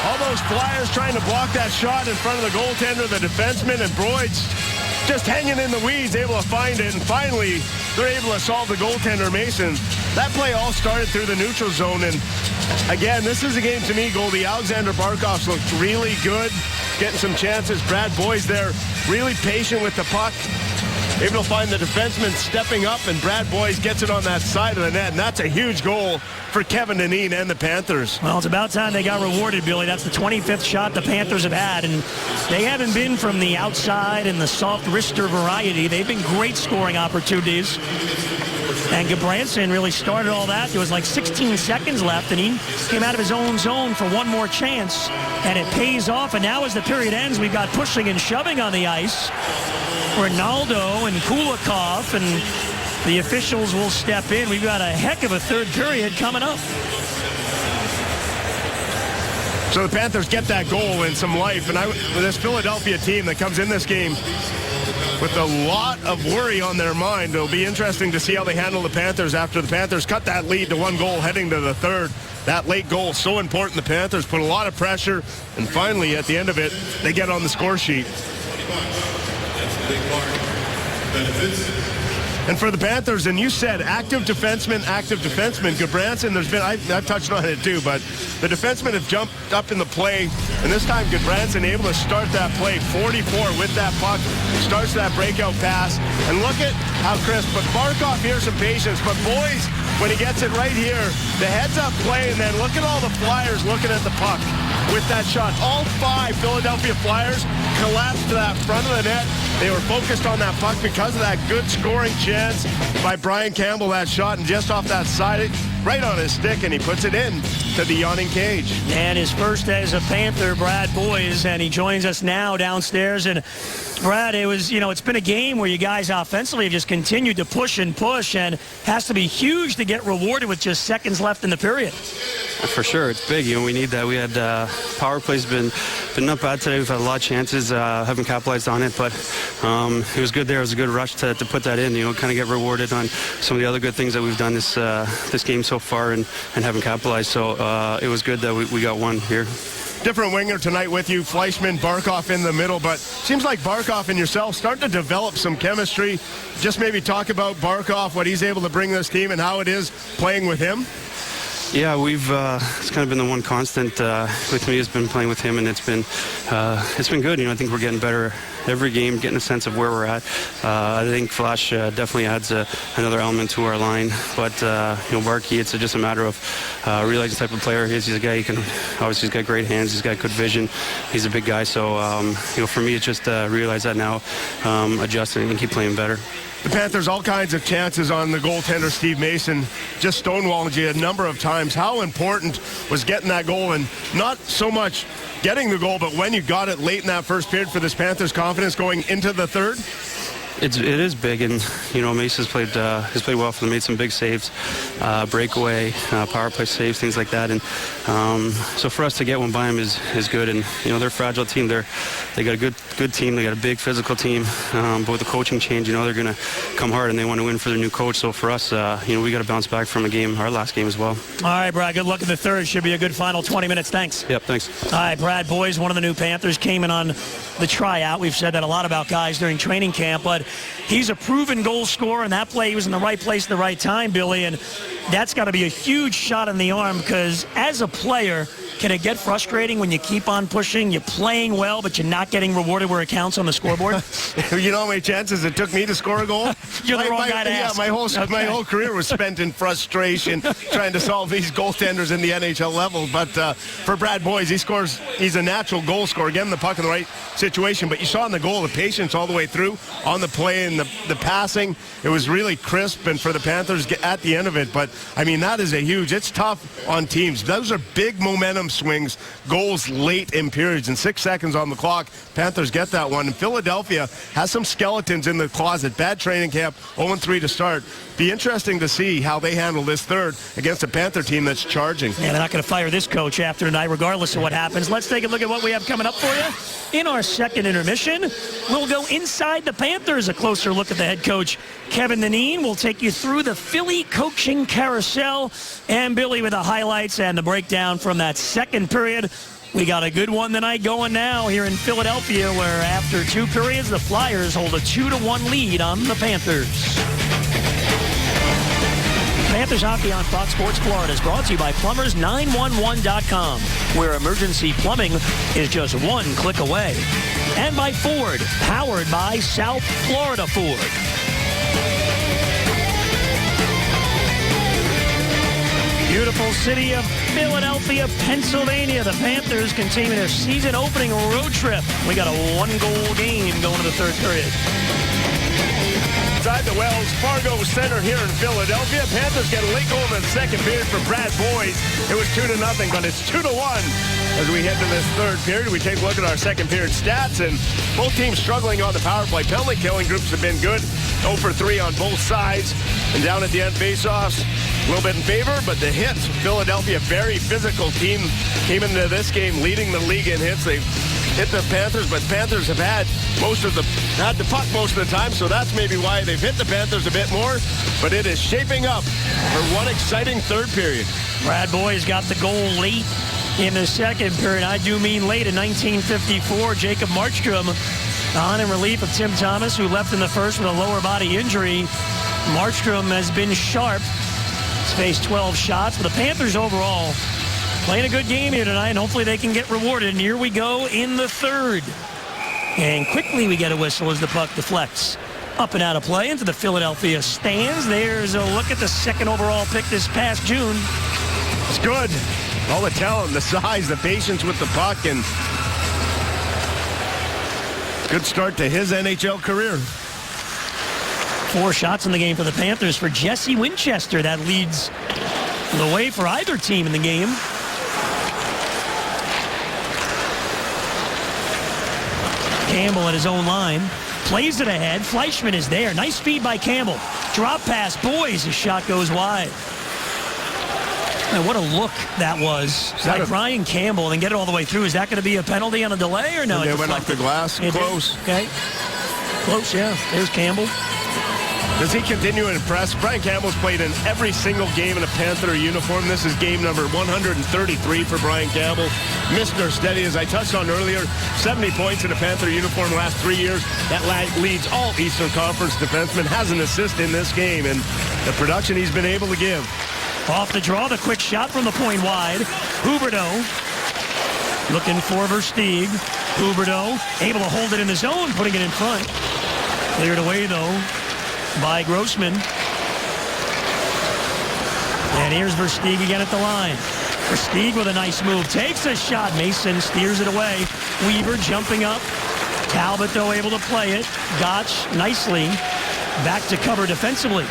All those Flyers trying to block that shot in front of the goaltender, the defenseman, and Broids just hanging in the weeds, able to find it, and finally they're able to solve the goaltender, Mason. That play all started through the neutral zone, and again, this is a game to me, Goldie. Alexander Barkov's looked really good, getting some chances. Brad Boyes there, really patient with the puck, able to find the defenseman stepping up, and Brad Boyes gets it on that side of the net, and that's a huge goal for Kevin Dineen and the Panthers.
Well, it's about time they got rewarded, Billy. That's the 25th shot the Panthers have had, and they haven't been from the outside and the soft wrister variety. They've been great scoring opportunities. And Gudbranson really started all that. There was like 16 seconds left, and he came out of his own zone for one more chance, and it pays off. And now as the period ends, we've got pushing and shoving on the ice. Ronaldo and Kulikov, and the officials will step in. We've got a heck of a third period coming up.
So the Panthers get that goal and some life. And this Philadelphia team that comes in this game with a lot of worry on their mind. It'll be interesting to see how they handle the Panthers after the Panthers cut that lead to 1 goal heading to the third. That late goal, so important. The Panthers put a lot of pressure, and finally, at the end of it, they get on the score sheet. And for the Panthers, and you said active defenseman. Gudbranson, there's been, I've touched on it too, but the defensemen have jumped up in the play, and this time Gudbranson able to start that play, 44 with that puck, starts that breakout pass, and look at how crisp, but Barkov here some patience, but Boyes, when he gets it right here, the heads-up play, and then look at all the Flyers looking at the puck with that shot. All 5 Philadelphia Flyers collapsed to that front of the net. They were focused on that puck because of that good scoring chance by Brian Campbell, that shot, and just off that side, right on his stick, and he puts it in to the yawning cage.
And his first as a Panther, Brad Boyes, and he joins us now downstairs. And Brad, it was, it's been a game where you guys offensively have just continued to push, and it has to be huge to get rewarded with just seconds left in the period.
For sure, it's big. We need that. We had power plays been not bad today. We've had a lot of chances, haven't capitalized on it, but it was good there. It was a good rush to put that in. Kind of get rewarded on some of the other good things that we've done this game so far, and haven't capitalized. So it was good that we got one here.
Different winger tonight with you, Fleischmann, Barkov in the middle, but seems like Barkov and yourself starting to develop some chemistry. Just maybe talk about Barkov, what he's able to bring this team, and how it is playing with him.
Yeah, it's kind of been the one constant with me has been playing with him, and it's been good. I think we're getting better every game, getting a sense of where we're at. I think Flash definitely adds another element to our line, but Barkey, it's just a matter of realizing the type of player he is. He's a guy he's got great hands, he's got good vision, he's a big guy. So for me, it's just realize that now, adjusting and keep playing better.
The Panthers, all kinds of chances on the goaltender, Steve Mason, just stonewalling you a number of times. How important was getting that goal, and not so much getting the goal, but when you got it late in that first period for this Panthers' confidence going into the third?
It is big, and Mace has played well for them. Made some big saves, breakaway, power play saves, things like that. And so for us to get one by him is good. And they're a fragile team. They got a good team. They got a big physical team. But with the coaching change, they're going to come hard and they want to win for their new coach. So for us, we got to bounce back from our last game as well.
All right, Brad. Good luck in the third. Should be a good final 20 minutes. Thanks.
Yep. Thanks.
All right, Brad Boyes, one of the new Panthers, came in on the tryout. We've said that a lot about guys during training camp, but he's a proven goal scorer, and that play, he was in the right place at the right time, Billy, and that's got to be a huge shot in the arm because as a player, can it get frustrating when you keep on pushing, you're playing well, but you're not getting rewarded where it counts on the scoreboard?
You know how many chances it took me to score a goal?
You're the wrong guy to ask.
My whole career was spent in frustration trying to solve these goaltenders in the NHL level. But for Brad Boyes, he's a natural goal scorer. Again, the puck in the right situation. But you saw in the goal the patience all the way through on the play and the passing. It was really crisp, and for the Panthers at the end of it. But, that is it's tough on teams. Those are big momentum swings, goals late in periods, and 6 seconds on the clock. Panthers get that one. And Philadelphia has some skeletons in the closet. Bad training camp, 0-3 to start. Be interesting to see how they handle this third against a Panther team that's charging.
Yeah, they're not going to fire this coach after tonight, regardless of what happens. Let's take a look at what we have coming up for you. In our second intermission, we'll go inside the Panthers. A closer look at the head coach, Kevin Dineen. We'll take you through the Philly coaching carousel. And Billy with the highlights and the breakdown from that second period. We got a good one tonight going now here in Philadelphia, where after 2 periods, the Flyers hold a 2-1 lead on the Panthers. Panthers Hockey on Fox Sports Florida is brought to you by Plumbers911.com, where emergency plumbing is just one click away. And by Ford, powered by South Florida Ford. Beautiful city of Philadelphia, Pennsylvania. The Panthers continue their season opening road trip. We got a 1-goal game going to the third period.
Inside the Wells Fargo Center here in Philadelphia. Panthers get a late goal in the second period for Brad Boyes. It was 2-0, but it's 2-1 as we head to this third period. We take a look at our second period stats, and both teams struggling on the power play. Penalty killing groups have been good. 0-3 on both sides. And down at the end, face-offs, a little bit in favor, but the hits, Philadelphia, very physical team, came into this game leading the league in hits. They hit the Panthers, but Panthers have had the puck most of the time, so that's maybe why they've hit the Panthers a bit more. But it is shaping up for one exciting third period.
Brad Boyes got the goal late in the second period. I do mean late in 1954. Jacob Markstrom on in relief of Tim Thomas, who left in the first with a lower body injury. Markstrom has been sharp. He's faced 12 shots, but the Panthers overall playing a good game here tonight, and hopefully they can get rewarded. And here we go in the third. And quickly we get a whistle as the puck deflects up and out of play into the Philadelphia stands. There's a look at the second overall pick this past June.
It's good. All the talent, the size, the patience with the puck, and good start to his NHL career.
4 shots in the game for the Panthers for Jesse Winchester. That leads the way for either team in the game. Campbell at his own line. Plays it ahead. Fleischmann is there. Nice speed by Campbell. Drop pass. Boyes, his shot goes wide. Man, what a look that was. By Brian Campbell and get it all the way through. Is that going to be a penalty on a delay or no?
They went off the glass. Close.
Okay. Close, yeah. There's Campbell.
Does he continue to impress? Brian Campbell's played in every single game in a Panther uniform. This is game number 133 for Brian Campbell. Mr. Steady, as I touched on earlier, 70 points in a Panther uniform last 3 years. That leads all Eastern Conference defensemen. Has an assist in this game, and the production he's been able to give.
Off the draw, the quick shot from the point wide. Huberdeau looking for Versteeg. Huberdeau able to hold it in the zone, putting it in front. Cleared away, though, by Grossman. And here's Versteeg again at the line. Versteeg with a nice move. Takes a shot. Mason steers it away. Weaver jumping up. Talbot, though, able to play it. Gotch nicely back to cover defensively.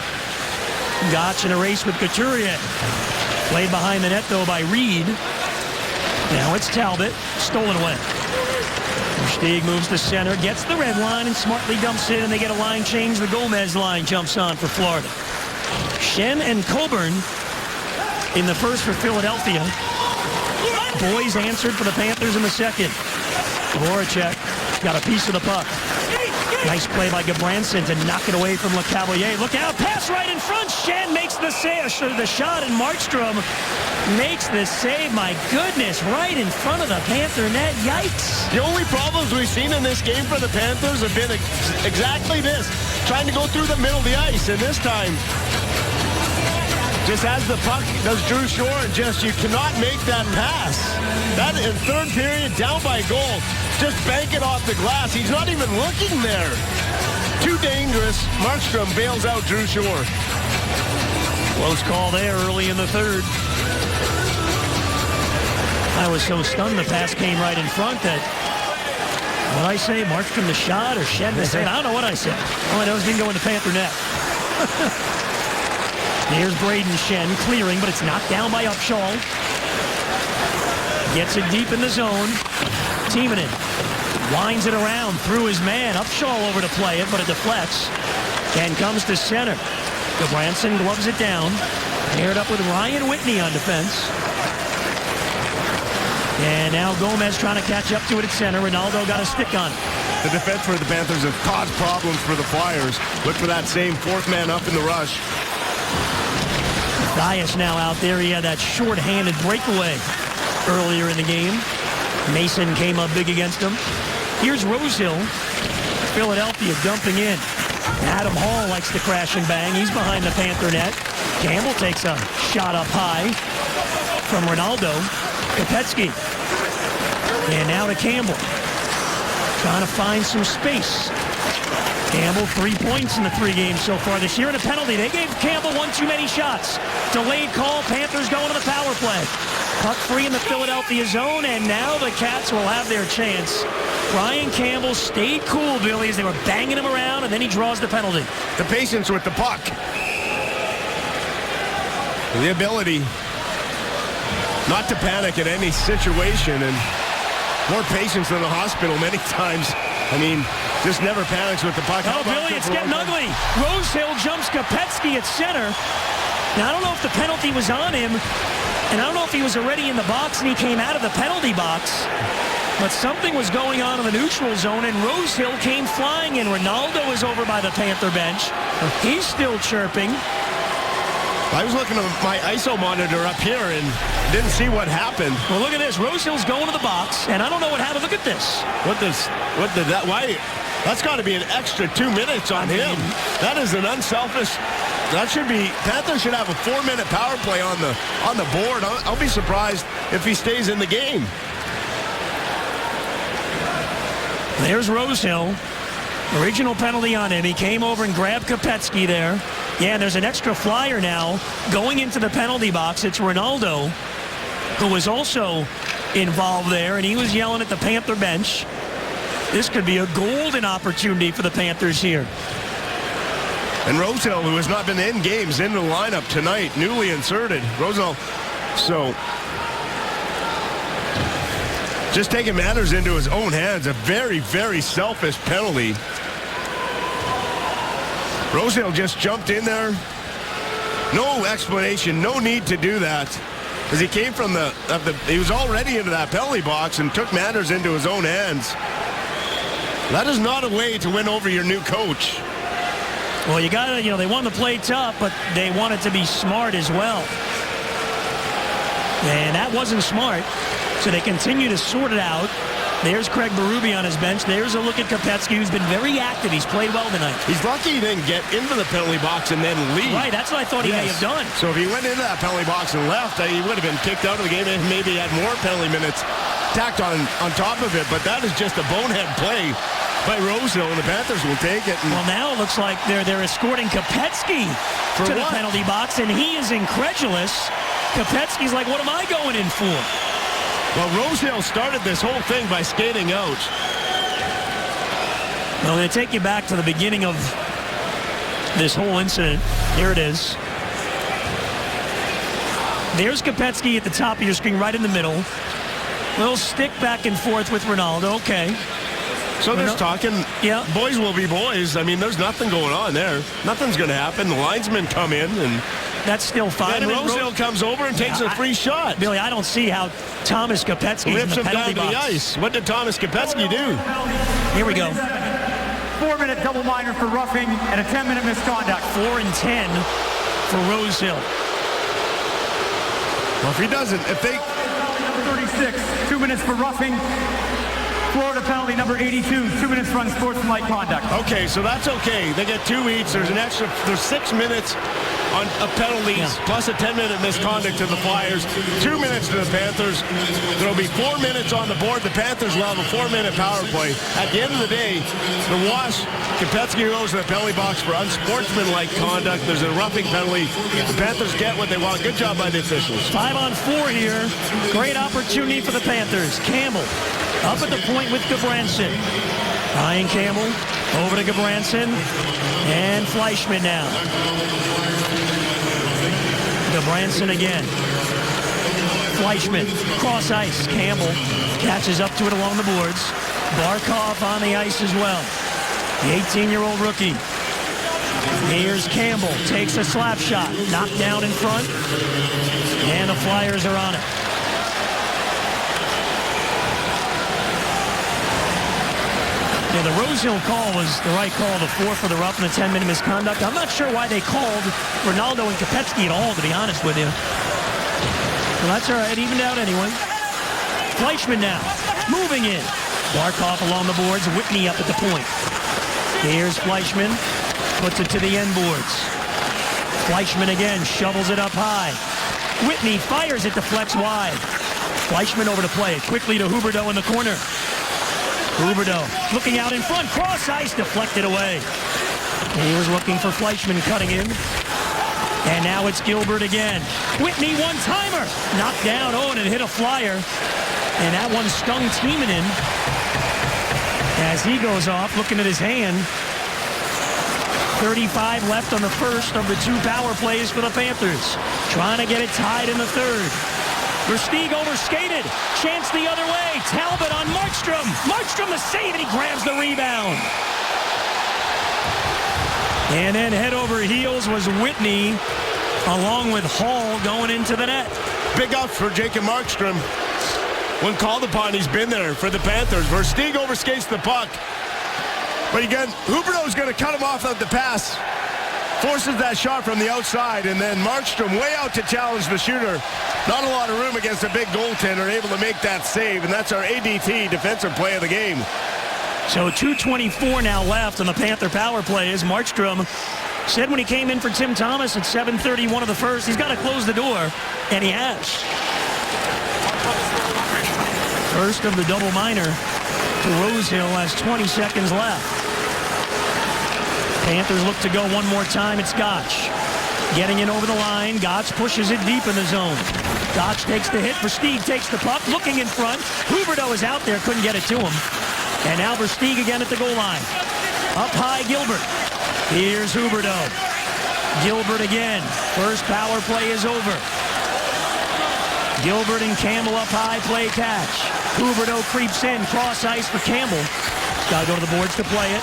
Gotch in a race with Couturier. Played behind the net, though, by Reed. Now it's Talbot. Stolen away. Stieg moves to center, gets the red line, and smartly dumps it, and they get a line change. The Gomez line jumps on for Florida. Schenn and Coburn in the first for Philadelphia. Boys answered for the Panthers in the second. Voracek got a piece of the puck. Nice play by Gabranson to knock it away from LeCavalier. Look out, pass right in front. Schenn makes the save, the shot, and Markstrom makes the save. My goodness, right in front of the Panther net. Yikes.
The only problems we've seen in this game for the Panthers have been exactly this. Trying to go through the middle of the ice, and this time, just as the puck does Drew Shore, and just you cannot make that pass. That in third period, down by a goal. Just bank it off the glass. He's not even looking there. Too dangerous. Markstrom bails out Drew Shore.
Close call there early in the third. I was so stunned the pass came right in front that, what I say, Markstrom the shot or Schenn the save? I don't know what I said. All I know is it didn't go in the Panther net. Here's Brayden Schenn clearing, but it's knocked down by Upshaw. Gets it deep in the zone. Timonen winds it around through his man. Upshaw over to play it, but it deflects and comes to center. Gabranson gloves it down. Paired up with Ryan Whitney on defense. And now Gomez trying to catch up to it at center. Ronaldo got a stick on it.
The defense for the Panthers have caused problems for the Flyers. Look for that same fourth man up in the rush.
Mathias now out there. He had that short-handed breakaway earlier in the game. Mason came up big against him. Here's Rosehill. Philadelphia dumping in. Adam Hall likes to crash and bang. He's behind the Panther net. Campbell takes a shot up high from Ronaldo. Kopecky. And now to Campbell. Trying to find some space. Campbell, 3 points in the 3 games so far this year, and a penalty. They gave Campbell one too many shots. Delayed call. Panthers going to the power play. Puck free in the Philadelphia zone, and now the Cats will have their chance. Brian Campbell stayed cool, Billy, as they were banging him around, and then he draws the penalty.
The patience with the puck. The ability not to panic in any situation, and more patience than the hospital many times. I mean, just never panics with the puck.
Oh, Billy, it's getting ugly. Rosehill jumps Kopecky at center. Now, I don't know if the penalty was on him, and I don't know if he was already in the box and he came out of the penalty box, but something was going on in the neutral zone, and Rosehill came flying in. Ronaldo is over by the Panther bench. He's still chirping.
I was looking at my ISO monitor up here and didn't see what happened.
Well, look at this. Rosehill's going to the box, and I don't know what happened. Look at this.
Why? That's got to be an extra 2 minutes on him. That is an unselfish. That should be. Panthers should have a 4-minute power play on the board. I'll be surprised if he stays in the game.
There's Rosehill. Original penalty on him. He came over and grabbed Kopecky there. Yeah, and there's an extra flyer now going into the penalty box. It's Ronaldo, who was also involved there, and he was yelling at the Panther bench. This could be a golden opportunity for the Panthers here.
And Rosehill, who has not been in games, into the lineup tonight, newly inserted. Rosehill, so just taking matters into his own hands. A very, very selfish penalty. Rosehill just jumped in there. No explanation, no need to do that. As he came from he was already into that penalty box and took matters into his own hands. That is not a way to win over your new coach.
Well, you got to, they want to play tough, but they wanted to be smart as well. And that wasn't smart. So they continue to sort it out. There's Craig Berube on his bench. There's a look at Kopecky, who's been very active. He's played well tonight.
He's lucky he didn't get into the penalty box and then leave.
Right, that's what I thought he may have done.
So if he went into that penalty box and left, he would have been kicked out of the game and maybe had more penalty minutes tacked on top of it. But that is just a bonehead play by Rosehill, and the Panthers will take it.
Well, now it looks like they're escorting Kopecky to the penalty box, and he is incredulous. Kopecky's like, what am I going in for?
Well, Rosehill started this whole thing by skating out.
Well, I'm going to take you back to the beginning of this whole incident. Here it is. There's Kopecky at the top of your screen, right in the middle. Little stick back and forth with Ronaldo. Okay.
So there's talking.
Yeah.
Boys will be boys. I mean, there's nothing going on there. Nothing's going to happen. The linesmen come in, and
that's still fine.
then Rosehill comes over and takes a free shot.
Billy, I don't see how Thomas Kopecky
Lifts
in the
him down
penalty
to
box.
the ice. What did Thomas Kopecky do?
Here we go.
4-minute double minor for roughing and a 10-minute misconduct.
4 and 10 for Rosehill.
Well, if he doesn't, if they...
36, 2 minutes for roughing. Florida penalty number 82, 2 minutes for unsportsmanlike conduct.
Okay, so that's okay. They get 2 each. There's 6 minutes of penalties, plus a 10-minute misconduct to the Flyers, 2 minutes to the Panthers. There'll be 4 minutes on the board. The Panthers will have a 4-minute power play. At the end of the day, the wash, Kopecky goes to the penalty box for unsportsmanlike conduct. There's a roughing penalty. The Panthers get what they want. Good job by the officials.
5 on 4 here. Great opportunity for the Panthers. Campbell up at the point with Gabranson. Ryan Campbell over to Gabranson. And Fleischman now. Gabranson again. Fleischman, cross ice. Campbell catches up to it along the boards. Barkov on the ice as well. The 18-year-old rookie. Here's Campbell, takes a slap shot. Knocked down in front. And the Flyers are on it. Yeah, the Rosehill call was the right call, the 4 for the rough and the 10-minute misconduct. I'm not sure why they called Ronaldo and Kopecky at all, to be honest with you. Well, that's all right. It evened out anyway. Fleischman now, moving in. Barkov along the boards, Whitney up at the point. Here's Fleischman, puts it to the end boards. Fleischman again, shovels it up high. Whitney fires it, deflects wide. Fleischman over to play it, quickly to Huberdeau in the corner. Huberdeau looking out in front, cross ice, deflected away. He was looking for Fleischman cutting in. And now it's Gilbert again. Whitney, one-timer, knocked down, and it hit a Flyer. And that one stung Timonen as he goes off, looking at his hand. 35 left on the first of the 2 power plays for the Panthers. Trying to get it tied in the third. Versteeg overskated. Chance the other way. Talbot on Markstrom. Markstrom the save, and he grabs the rebound. And then head over heels was Whitney, along with Hall going into the net.
Big up for Jacob Markstrom. When called upon, he's been there for the Panthers. Versteeg overskates the puck. But again, Huberdeau's going to cut him off of the pass. Forces that shot from the outside, and then Markstrom way out to challenge the shooter. Not a lot of room against a big goaltender, able to make that save, and that's our ADT defensive play of the game.
So 2:24 now left on the Panther power play as Markstrom said when he came in for Tim Thomas at 7:31 of the first, he's got to close the door, and he has. First of the double minor to Rosehill has 20 seconds left. Panthers look to go one more time. It's Gotch getting in over the line. Gotch pushes it deep in the zone. Gotch takes the hit. Versteeg takes the puck, looking in front. Huberdeau is out there, couldn't get it to him. And now Versteeg again at the goal line. Up high, Gilbert. Here's Huberdeau. Gilbert again. First power play is over. Gilbert and Campbell up high, play catch. Huberdeau creeps in, cross ice for Campbell. Got to go to the boards to play it.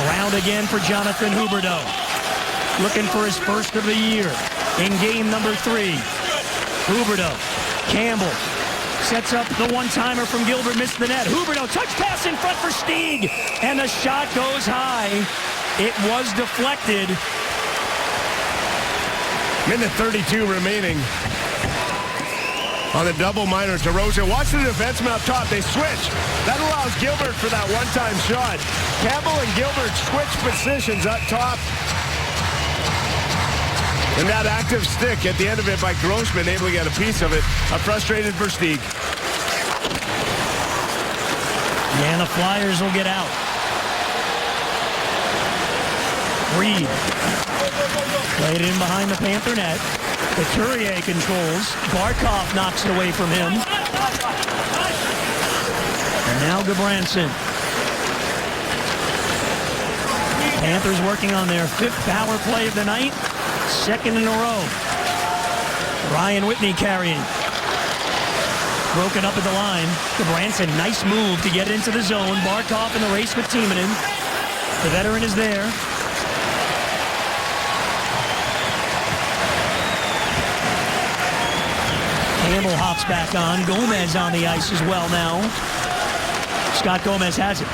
Around again for Jonathan Huberdeau. Looking for his first of the year in game number 3. Huberdeau, Campbell sets up the one-timer from Gilbert, missed the net. Huberdeau, touch pass in front for Stieg, and the shot goes high. It was deflected.
Minute 32 remaining on the double minor to Rosehill. Watch the defenseman up top. They switch. That allows Gilbert for that one-time shot. Campbell and Gilbert switch positions up top. And that active stick at the end of it by Grossman, able to get a piece of it. A frustrated Versteeg.
And the Flyers will get out. Reed. Played in behind the Panther net. Couturier controls. Barkov knocks it away from him. And now Gabranson. Panthers working on their 5th power play of the night. 2nd in a row. Ryan Whitney carrying. Broken up at the line. Branson, nice move to get into the zone. Barkov in the race with Timonen. The veteran is there. Campbell hops back on. Gomez on the ice as well now. Scott Gomez has it.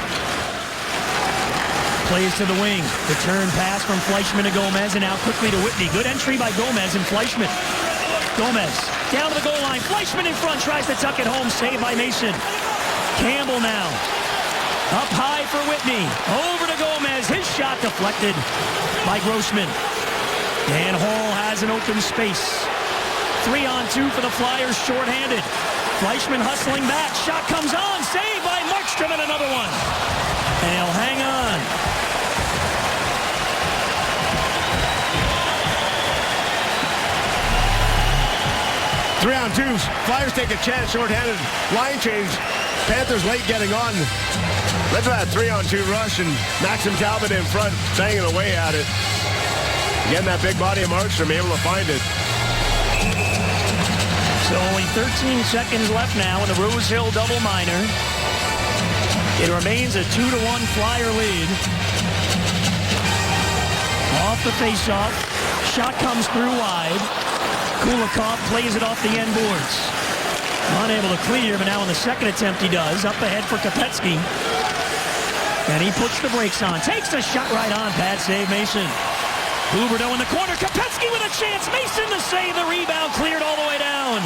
Plays to the wing. Return pass from Fleischmann to Gomez, and now quickly to Whitney. Good entry by Gomez and Fleischmann. Gomez down to the goal line. Fleischmann in front, tries to tuck it home. Saved by Mason. Campbell now. Up high for Whitney. Over to Gomez. His shot deflected by Grossman. And Hall has an open space. 3-on-2 for the Flyers, shorthanded. Fleischmann hustling back. Shot comes on. Saved by Markstrom, and another one. And he'll hang on.
Three-on-twos. Flyers take a chance. Shorthanded. Line change. Panthers late getting on. Let's that 3-on-2 rush, and Maxim Talbot in front, banging away at it. Again, that big body of Markstrom able to find it.
So only 13 seconds left now in the Rose Hill double minor. It remains a 2-1 Flyer lead. Off the faceoff. Shot comes through wide. Kulikov plays it off the end boards. Unable to clear, but now on the second attempt he does. Up ahead for Kopecky. And he puts the brakes on. Takes the shot right on. Bad save, Mason. Huberdeau in the corner. Kopecky with a chance. Mason to save. The rebound cleared all the way down.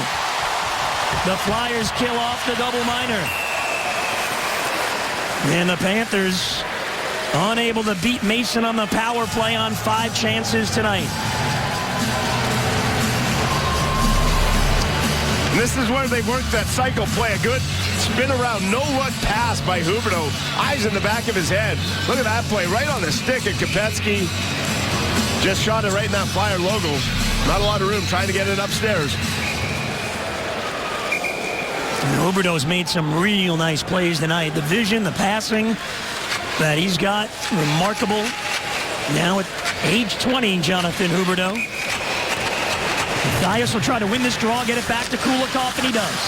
The Flyers kill off the double minor. And the Panthers unable to beat Mason on the power play on 5 chances tonight.
This is where they work that cycle play. A good spin around, no look pass by Huberdeau. Eyes in the back of his head. Look at that play, right on the stick at Kopecky. Just shot it right in that Flyer logo. Not a lot of room, trying to get it upstairs.
Huberdeau's made some real nice plays tonight. The vision, the passing that he's got, remarkable. Now at age 20, Jonathan Huberdeau. Mathias will try to win this draw, get it back to Kulikov, and he does.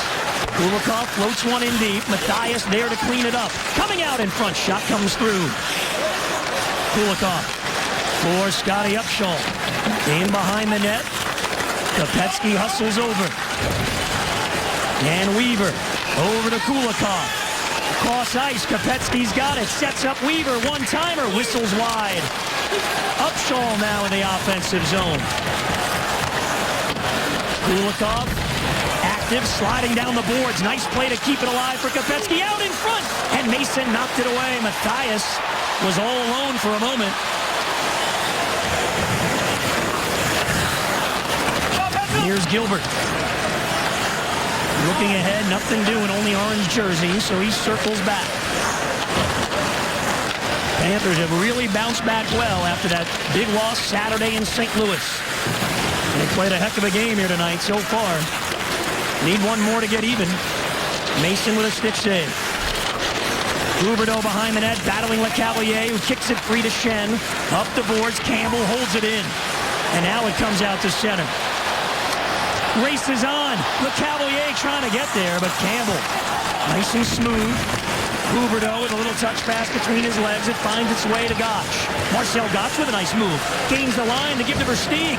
Kulikov floats one in deep. Mathias there to clean it up. Coming out in front, shot comes through. Kulikov for Scotty Upshall. In behind the net. Kopecky hustles over. And Weaver over to Kulikov. Cross ice, Kopecky's got it. Sets up Weaver, one-timer, whistles wide. Upshall now in the offensive zone. Kulikov, active, sliding down the boards. Nice play to keep it alive for Kopecky. Out in front, and Mason knocked it away. Mathias was all alone for a moment. Here's Gilbert. Looking ahead, nothing doing, only orange jersey, so he circles back. Panthers have really bounced back well after that big loss Saturday in St. Louis. They played a heck of a game here tonight so far. Need one more to get even. Mason with a stick save. Huberdeau behind the net, battling LeCavalier, who kicks it free to Shen. Up the boards, Campbell holds it in. And now it comes out to center. Races on. LeCavalier trying to get there, but Campbell, nice and smooth. Huberdeau with a little touch pass between his legs. It finds its way to Gotch. Marcel Gotch with a nice move. Gains the line to give to Versteeg.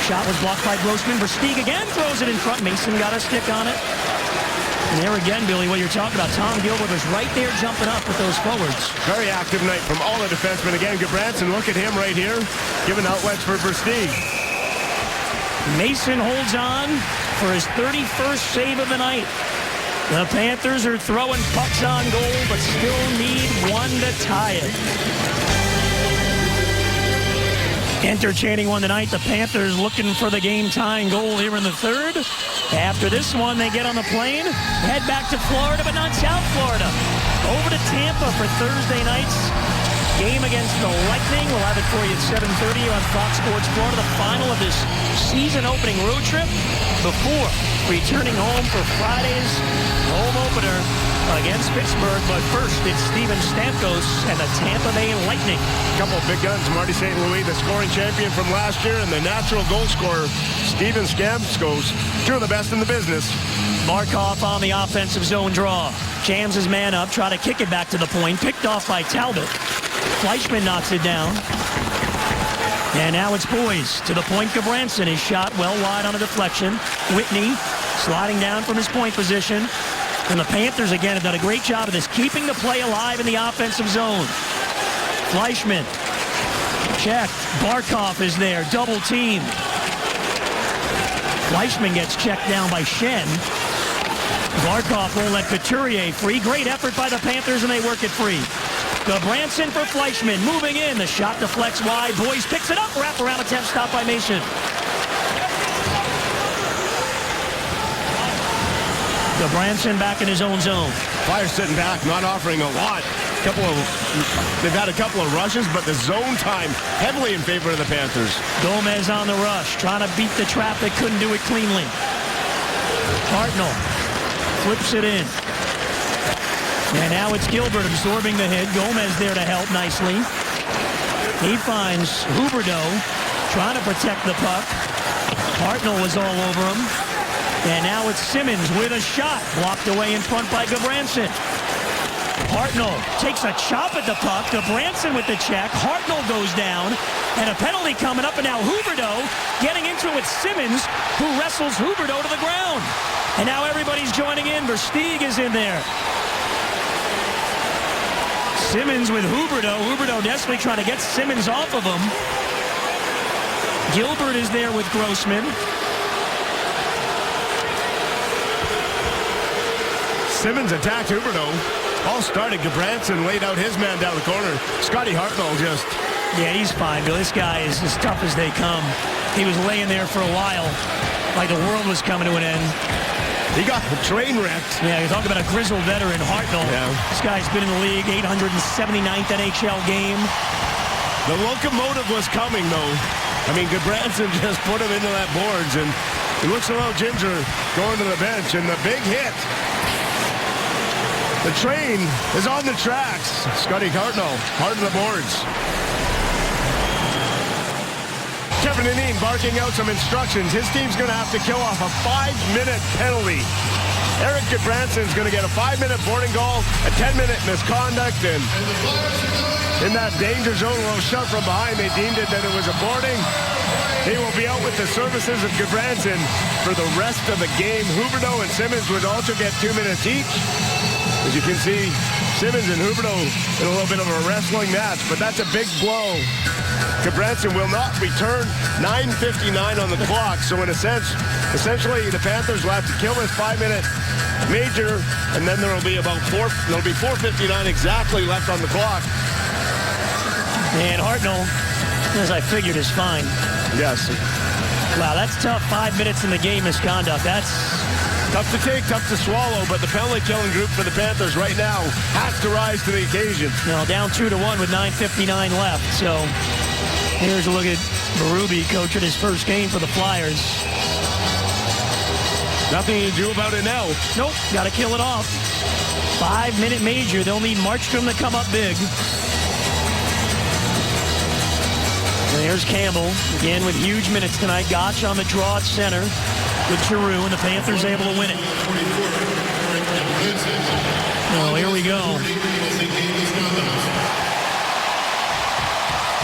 Shot was blocked by Grossman. Versteeg again throws it in front. Mason got a stick on it. And there again, Billy, what you're talking about. Tom Gilbert was right there jumping up with those forwards.
Very active night from all the defensemen. Again, Gudbranson, look at him right here, giving outlets for Versteeg.
Mason holds on for his 31st save of the night. The Panthers are throwing pucks on goal, but still need one to tie it. Entertaining one tonight. The Panthers looking for the game-tying goal here in the third. After this one, they get on the plane, head back to Florida, but not South Florida. Over to Tampa for Thursday night's game against the Lightning. We'll have it for you at 7:30 on Fox Sports Florida, the final of this season-opening road trip before returning home for Friday's home opener against Pittsburgh. But first, it's Steven Stamkos and the Tampa Bay Lightning.
A couple of big guns. Marty St. Louis, the scoring champion from last year, and the natural goal scorer, Steven Stamkos, two of the best in the business.
Barkov on the offensive zone draw. Jams his man up, try to kick it back to the point. Picked off by Talbot. Fleischman knocks it down. And now it's Boys to the point. Gudbranson is shot well wide on a deflection. Whitney sliding down from his point position. And the Panthers, again, have done a great job of this, keeping the play alive in the offensive zone. Fleischman checked. Barkov is there, double teamed. Fleischman gets checked down by Shen. Barkov won't let Couturier free. Great effort by the Panthers, and they work it free. Gudbranson for Fleischman, moving in. The shot deflects wide. Boys picks it up. Wraparound attempt stopped by Mason. Gudbranson back in his own zone.
Flyers sitting back, not offering a lot. They've had a couple of rushes, but the zone time heavily in favor of the Panthers.
Gomez on the rush, trying to beat the traffic, couldn't do it cleanly. Hartnell flips it in. And now it's Gilbert absorbing the hit. Gomez there to help nicely. He finds Huberdeau trying to protect the puck. Hartnell was all over him. And now it's Simmons with a shot. Blocked away in front by Gudbranson. Hartnell takes a chop at the puck. Gudbranson with the check. Hartnell goes down. And a penalty coming up. And now Huberdeau getting into it with Simmons, who wrestles Huberdeau to the ground. And now everybody's joining in. Versteeg is in there. Simmons with Huberdeau. Huberdeau desperately trying to get Simmons off of him. Gilbert is there with Grossman.
Simmons attacked Huberdeau. All started. Gudbranson laid out his man down the corner. Scotty Hartnell just...
Yeah, he's fine, Bill. This guy is as tough as they come. He was laying there for a while, like the world was coming to an end.
He got the train wrecked.
Yeah, you're talking about a grizzled veteran, Hartnell.
Yeah.
This guy's been in the league, 879th NHL game.
The locomotive was coming, though. I mean, Gudbranson just put him into that boards, and he looks a little ginger going to the bench, and the big hit. The train is on the tracks. Scotty Hartnell, hard to the boards. Kevin Dineen barking out some instructions. His team's going to have to kill off a 5-minute penalty. Eric Gudbranson's going to get a 5-minute boarding goal, a 10-minute misconduct, and in that danger zone, a little shot from behind, they deemed it that it was a boarding. He will be out with the services of Gudbranson for the rest of the game. Huberdeau and Simmons would also get 2 minutes each. As you can see, Simmons and Huberdeau in a little bit of a wrestling match, but that's a big blow. Gudbranson will not return. 9:59 on the clock, so in a sense, essentially the Panthers will have to kill this 5-minute major, and then there'll be 4:59 exactly left on the clock.
And Hartnell, as I figured, is fine.
Yes.
Wow, that's tough. 5 minutes in the game misconduct. That's
tough to take, tough to swallow, but the penalty killing group for the Panthers right now has to rise to the occasion.
down 2-1 with 9:59 left. So here's a look at Berube coaching his first game for the Flyers.
Nothing to do about it now.
Nope, got to kill it off. 5-minute major. They'll need Markstrom to come up big. And there's Campbell, again with huge minutes tonight. Gotch on the draw at center with Giroux, and the Panthers able to win it. Oh, here we go.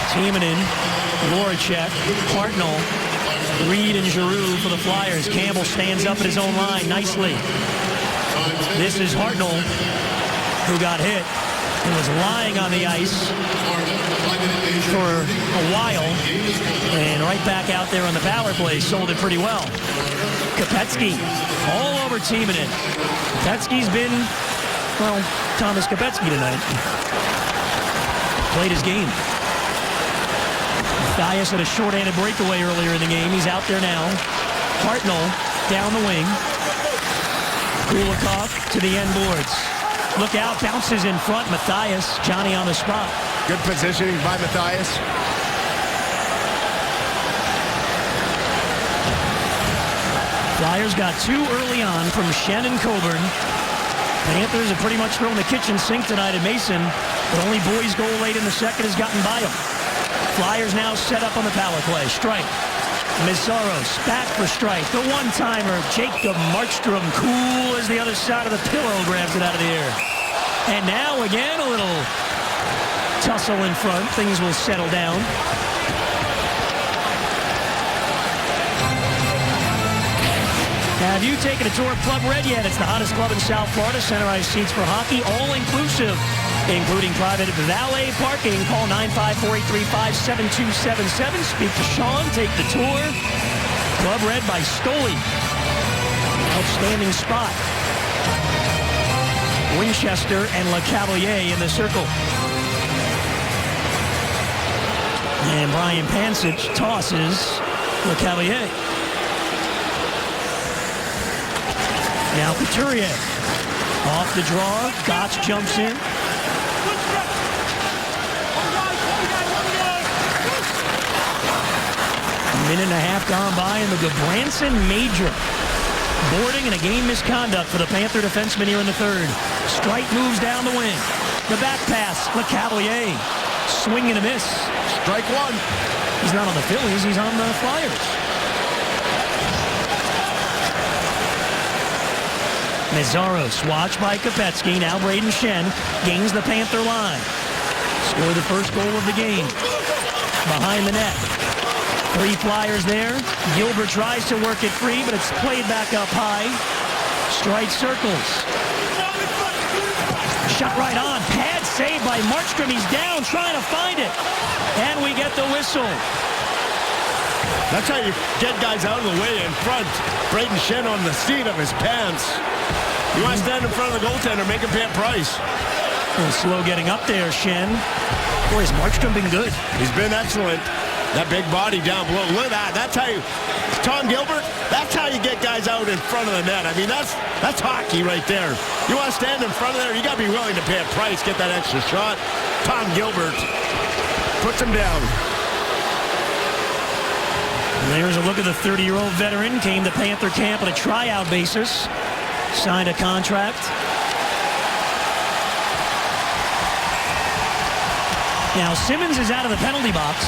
Timonen, Voracek, Hartnell, Reed, and Giroux for the Flyers. Campbell stands up at his own line nicely. This is Hartnell, who got hit and was lying on the ice for a while, and right back out there on the power play, sold it pretty well. Kopecky all over Timonen. Kopecky's been, well, Thomas Kopecky tonight. Played his game. Mathias had a short-handed breakaway earlier in the game. He's out there now. Hartnell down the wing. Kulikov to the end boards. Look out, bounces in front. Mathias, Johnny on the spot.
Good positioning by Mathias.
Flyers got two early on from Shen and Coburn. Panthers have pretty much thrown the kitchen sink tonight at Mason, but only Boy's goal late in the second has gotten by them. Flyers now set up on the power play. Strike. Meszaros back for strike. The one-timer, Jacob Markstrom, cool as the other side of the pillow, grabs it out of the air. And now again, a little tussle in front. Things will settle down. Now, have you taken a tour of Club Red yet? It's the hottest club in South Florida. Centerized seats for hockey, all-inclusive, including private valet parking. Call 954-835-7277. Speak to Sean. Take the tour. Club Red by Stoli. Outstanding spot. Winchester and LeCavalier in the circle. And Brian Pansich tosses LeCavalier. Now Couturier. Off the draw. Gotch jumps in. A minute and a half gone by in the Gudbranson Major. Boarding and a game misconduct for the Panther defenseman here in the third. Strike moves down the wing. The back pass. LeCavalier. Swing and a miss.
Strike one.
He's not on the Phillies. He's on the Flyers. Meszaros, watched by Kopetsky. Now Braden Shen gains the Panther line. Scored the first goal of the game. Behind the net. 3 Flyers there. Gilbert tries to work it free, but it's played back up high. Strike circles. Shot right on. Pad save by Markstrom. He's down, trying to find it. And we get the whistle.
That's how you get guys out of the way in front. Braden Shen on the seat of his pants. You want to stand in front of the goaltender, make him pay a price.
And slow getting up there, Shen. Boy, has Markstrom been good.
He's been excellent. That big body down below. Look at that. That's how you, Tom Gilbert, that's how you get guys out in front of the net. I mean, that's hockey right there. You want to stand in front of there, you got to be willing to pay a price, get that extra shot. Tom Gilbert puts him down.
And there's a look at the 30-year-old veteran. Came to Panther camp on a tryout basis. Signed a contract. Now Simmons is out of the penalty box.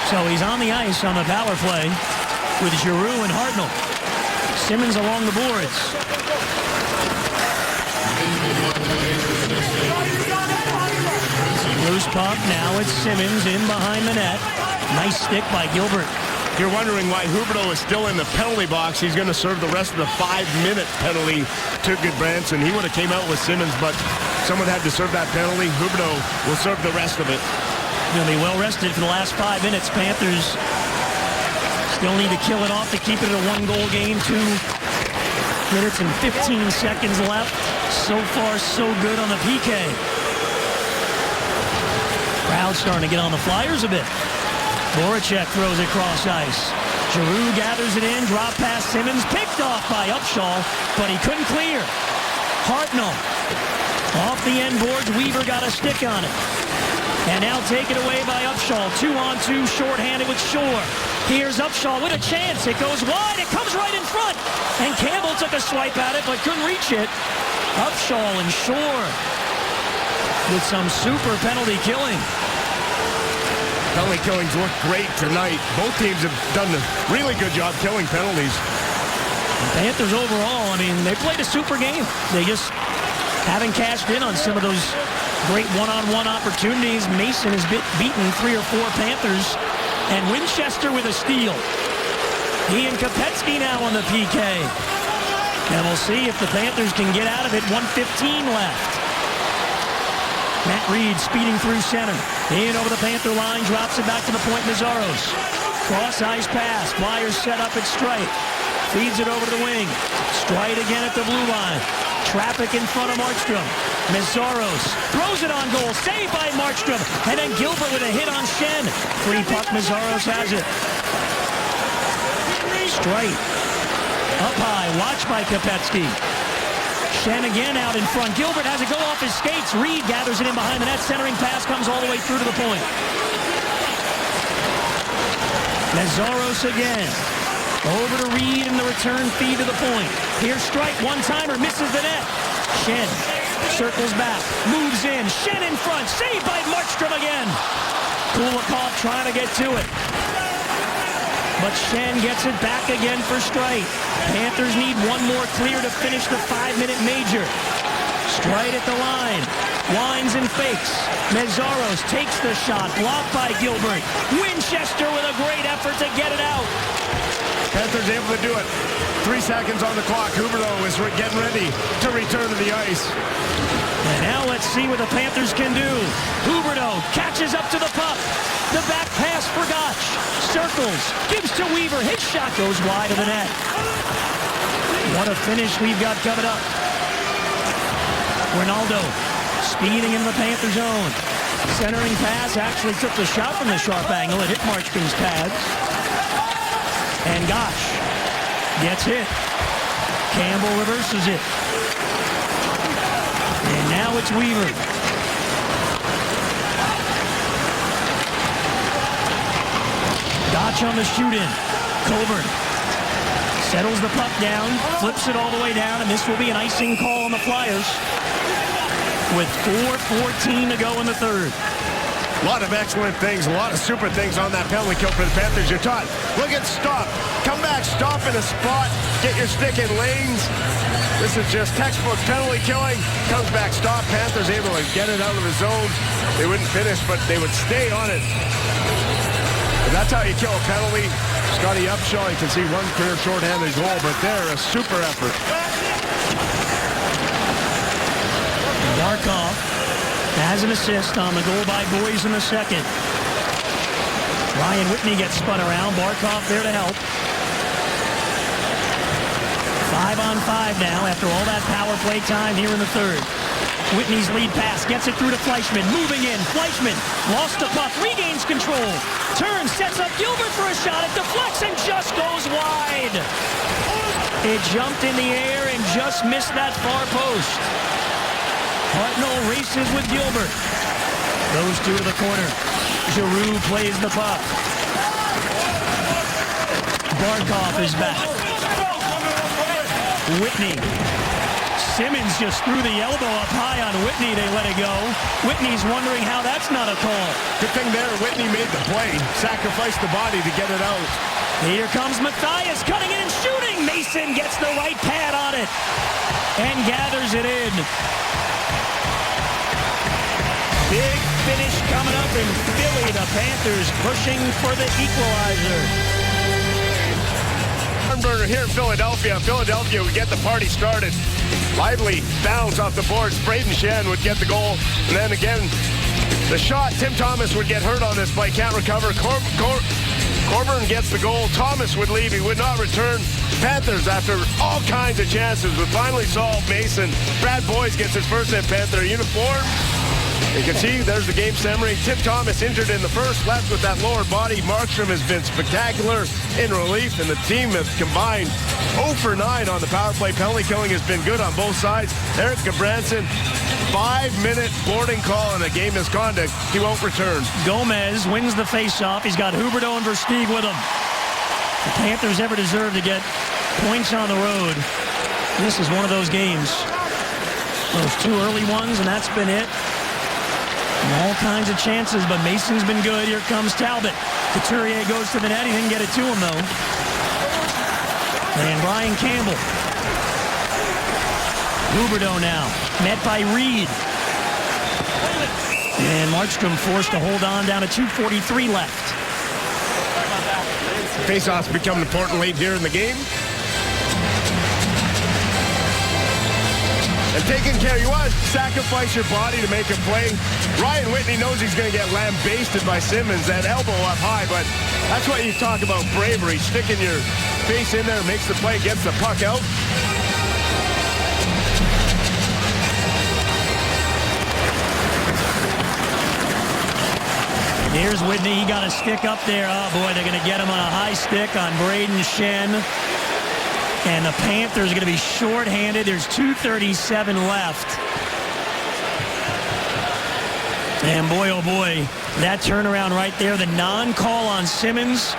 So he's on the ice on the power play with Giroux and Hartnell. Simmons along the boards. Loose puck. Now it's Simmons in behind the net. Nice stick by Gilbert.
You're wondering why Huberdeau is still in the penalty box. He's going to serve the rest of the 5-minute penalty to Gudbranson. He would have came out with Simmons, but someone had to serve that penalty. Huberdeau will serve the rest of it.
He'll be well rested for the last 5 minutes. Panthers still need to kill it off to keep it a 1-goal game. 2 minutes and 15 seconds left. So far, so good on the PK. Crowd starting to get on the Flyers a bit. Voracek throws it cross ice. Giroux gathers it in, drop pass Simmons, picked off by Upshaw, but he couldn't clear. Hartnell off the end boards, Weaver got a stick on it. And now taken away by Upshaw. 2-on-2, shorthanded with Shore. Here's Upshaw with a chance. It goes wide. It comes right in front. And Campbell took a swipe at it, but couldn't reach it. Upshaw and Shore with some super penalty killing.
Penalty killings look great tonight. Both teams have done a really good job killing penalties.
Panthers overall, I mean, they played a super game. They just haven't cashed in on some of those great one-on-one opportunities. Mason has beaten 3 or 4 Panthers. And Winchester with a steal. Ian Kopetsky now on the PK. And we'll see if the Panthers can get out of it. 1:15 left. Matt Reed speeding through center. In over the Panther line, drops it back to the point. Meszaros. Cross ice pass. Flyers set up at Strite. Feeds it over to the wing. Strite again at the blue line. Traffic in front of Markstrom. Meszaros throws it on goal. Saved by Markstrom. And then Gilbert with a hit on Shen. Free puck. Meszaros has it. Strite. Up high. Watched by Kopetsky. Shen again out in front. Gilbert has it go off his skates. Reed gathers it in behind the net. Centering pass comes all the way through to the point. Meszaros again. Over to Reed and the return feed to the point. Here's Strite. One-timer. Misses the net. Shen circles back. Moves in. Shen in front. Saved by Markstrom again. Kulikov trying to get to it. but Shen gets it back again for Strite. Panthers need one more clear to finish the 5-minute major. Strite at the line, winds and fakes. Meszaros takes the shot, blocked by Gilbert. Winchester with a great effort to get it out.
Panthers able to do it. 3 seconds on the clock. Huberdeau is getting ready to return to the ice.
And now let's see what the Panthers can do. Huberdeau catches up to the puck. The back pass for Gotch. Circles, gives to Weaver. His shot goes wide of the net. What a finish we've got coming up. Ronaldo speeding into the Panther zone. Centering pass actually took the shot from the sharp angle. It hit Marchkin's pads. And Gotch gets hit. Campbell reverses it. And now it's Weaver. Gotch on the shoot-in. Coburn settles the puck down, flips it all the way down, and this will be an icing call on the Flyers with 4:14 to go in the third.
A lot of excellent things, a lot of super things on that penalty kill for the Panthers. You're taught, look at stop, come back, stop in a spot, get your stick in lanes. This is just textbook penalty killing. Comes back, stop, Panthers able to get it out of the zone. They wouldn't finish, but they would stay on it. And that's how you kill a penalty. Scotty Upshaw, you can see one clear shorthanded goal, but they're a super effort.
Barkov has an assist on the goal by Boys in the second. Ryan Whitney gets spun around. Barkov there to help. 5-on-5 now after all that power play time here in the third. Whitney's lead pass gets it through to Fleischman. Moving in. Fleischman lost the puck. Regains control. Turns. Sets up Gilbert for a shot. It deflects and just goes wide. It jumped in the air and just missed that far post. Hartnell races with Gilbert. Those two to the corner. Giroux plays the puck. Barkov is back. Whitney. Simmons just threw the elbow up high on Whitney. They let it go. Whitney's wondering how that's not a call.
Good thing there, Whitney made the play. Sacrificed the body to get it out.
Here comes Mathias cutting it and shooting. Mason gets the right pad on it and gathers it in. Big finish coming up in Philly. The Panthers pushing for the equalizer.
Burner here in Philadelphia. Philadelphia would get the party started. Lively bounce off the boards. Braden Shen would get the goal. And then again, the shot. Tim Thomas would get hurt on this play. Can't recover. Coburn gets the goal. Thomas would leave. He would not return. Panthers, after all kinds of chances, would finally solve Mason. Brad Boyes gets his first in Panther uniform. You can see there's the game summary. Tim Thomas injured in the first, left with that lower body. Markstrom has been spectacular in relief, and the team has combined 0 for 9 on the power play. Penalty killing has been good on both sides. Eric Gabranson, 5-minute boarding call and a game misconduct. He won't return.
Gomez wins the faceoff. He's got Huberdeau and Versteeg with him. The Panthers ever deserve to get points on the road. This is one of those games. Those two early ones, and that's been it. All kinds of chances, but Mason's been good. Here comes Talbot. Couturier goes to the net. He didn't get it to him, though. And Brian Campbell. Huberdeau now. Met by Reed. And Markstrom forced to hold on down to 2:43 left.
Face-offs become important late here in the game. And taking care, you want to sacrifice your body to make a play. Ryan Whitney knows he's going to get lambasted by Simmons, that elbow up high, but that's what you talk about bravery. Sticking your face in there, makes the play, gets the puck out.
Here's Whitney. He got a stick up there. Oh, boy, they're going to get him on a high stick on Braden Shen. And the Panthers are going to be shorthanded. There's 2:37 left. And boy, oh boy, that turnaround right there, the non-call on Simmons.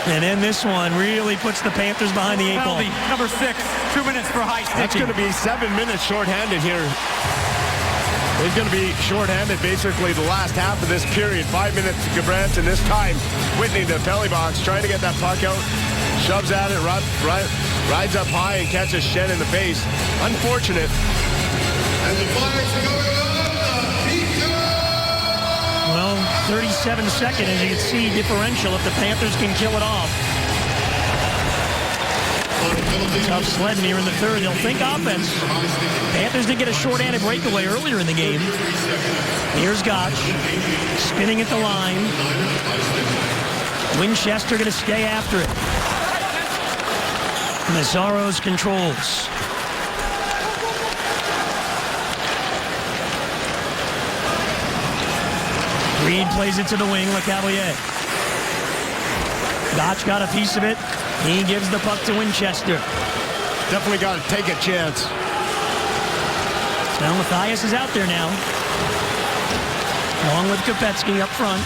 And then this one really puts the Panthers behind the 8 ball.
Number 6, 2 minutes for high sticking.
That's going to be 7 minutes shorthanded here. He's going to be shorthanded basically the last half of this period. 5 minutes to Gudbranson. This time, Whitney to the penalty box, trying to get that puck out. Shoves at it, rides up high and catches Shen in the face. Unfortunate.
And the Flyers going on,
Well, 37-second, as you can see, differential if the Panthers can kill it off. Tough sledding here in the third. They'll think offense. Panthers did get a short-handed breakaway earlier in the game. Here's Gotch, spinning at the line. Winchester going to stay after it. Mazzaro's controls. Reed plays it to the wing, LeCavalier. Gotch got a piece of it. He gives the puck to Winchester.
Definitely got to take a chance.
Now Matthias is out there now. Along with Kopetsky up front.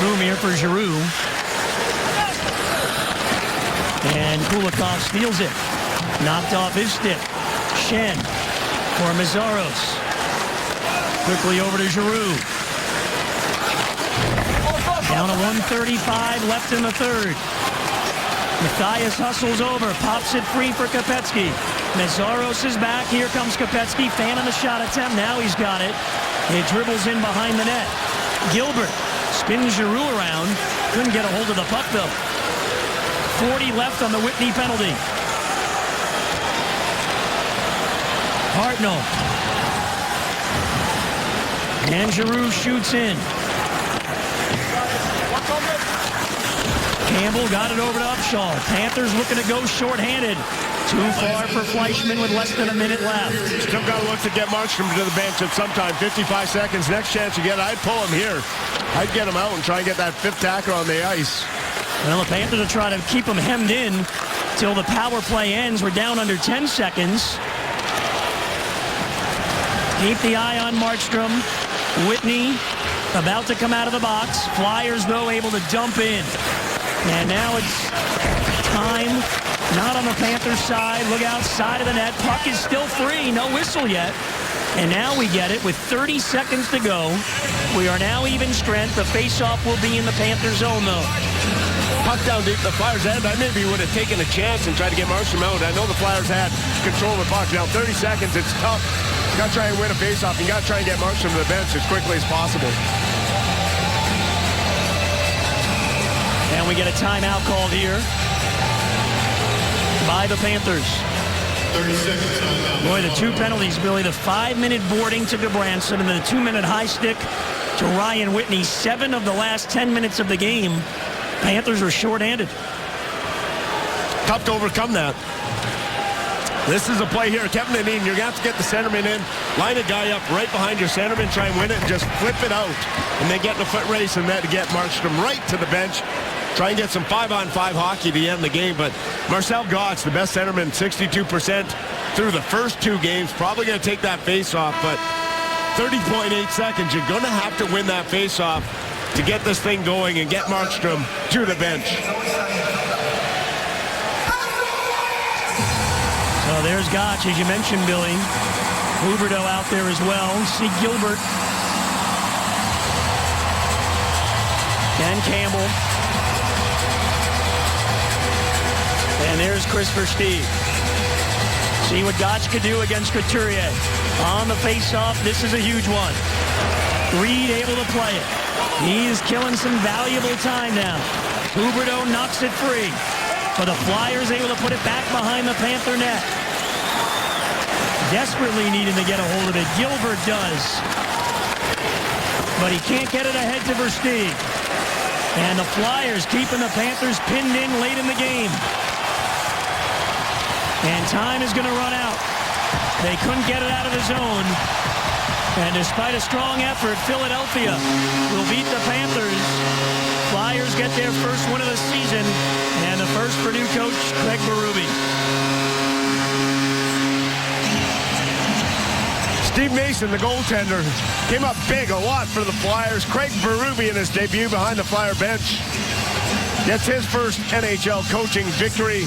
Room here for Giroux. And Kulikov steals it. Knocked off his stick. Shen for Mazzaros. Quickly over to Giroux. Down to 1:35 left in the third. Matthias hustles over, pops it free for Kopetsky. Mazzaros is back. Here comes Kopetsky, fanning the shot attempt. Now he's got it. It dribbles in behind the net. Gilbert spins Giroux around. Couldn't get a hold of the puck, though. 40 left on the Whitney penalty. Hartnell. And Giroux shoots in. Campbell got it over to Upshaw. Panthers looking to go shorthanded. Too far for Fleischmann with less than a minute left.
Still got to look to get Markstrom to the bench at some time. 55 seconds. Next chance you get, I'd pull him here. I'd get him out and try and get that fifth tackle on the ice.
Well, the Panthers will try to keep him hemmed in till the power play ends. We're down under 10 seconds. Keep the eye on Markstrom. Whitney about to come out of the box. Flyers, though, able to dump in. And now it's time, not on the Panthers side. Look outside of the net. Puck is still free. No whistle yet. And now we get it with 30 seconds to go. We are now even strength. The faceoff will be in the Panther zone, though.
Puck down deep, the Flyers end. I maybe would have taken a chance and tried to get Markstrom out. I know the Flyers had control of the puck. Now 30 seconds, it's tough. You got to try and win a faceoff. You got to try and get Markstrom to the bench as quickly as possible.
And we get a timeout called here by the Panthers.
30 seconds timeout.
Boy, the two penalties, Billy. The 5-minute boarding to Gudbranson and the 2-minute high stick to Ryan Whitney. 7 of the last 10 minutes of the game, Panthers were shorthanded.
Tough to overcome that. This is a play here. Kevin Dineen, you're going to have to get the centerman in, line a guy up right behind your centerman, try and win it, and just flip it out. And then get in a foot race and then to get Markstrom right to the bench. Try and get some 5-on-5 hockey to end the game. But Marcel Gotch, the best centerman, 62% through the first 2 games. Probably going to take that face-off, but 30.8 seconds. You're going to have to win that face-off to get this thing going and get Markstrom to the bench.
So there's Gotch, as you mentioned, Billy. Huberdeau out there as well. See Gilbert. And Campbell. And there's Chris Versteeg. See what Gotch could do against Couturier. On the face-off, this is a huge one. Reed able to play it. He is killing some valuable time now. Huberdeau knocks it free. But the Flyers able to put it back behind the Panther net. Desperately needing to get a hold of it. Gilbert does. But he can't get it ahead to Versteeg. And the Flyers keeping the Panthers pinned in late in the game. And time is going to run out. They couldn't get it out of the zone. And despite a strong effort, Philadelphia will beat the Panthers. Flyers get their first win of the season. And the first for new coach, Craig Berube.
Steve Mason, the goaltender, came up big a lot for the Flyers. Craig Berube in his debut behind the Flyer bench gets his first NHL coaching victory.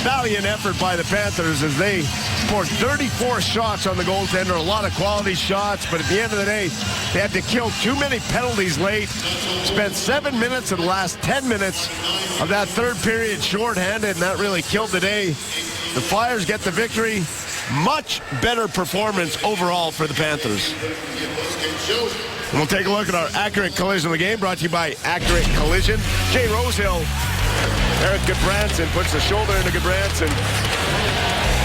valiant effort by the Panthers as they poured 34 shots on the goaltender, a lot of quality shots, but at the end of the day, they had to kill too many penalties late. Spent 7 minutes of the last 10 minutes of that third period shorthanded, and that really killed the day. The Flyers get the victory. Much better performance overall for the Panthers. And we'll take a look at our Accurate Collision of the game, brought to you by Accurate Collision. Jay Rosehill, Eric Goodbranson puts the shoulder into Goodbranson.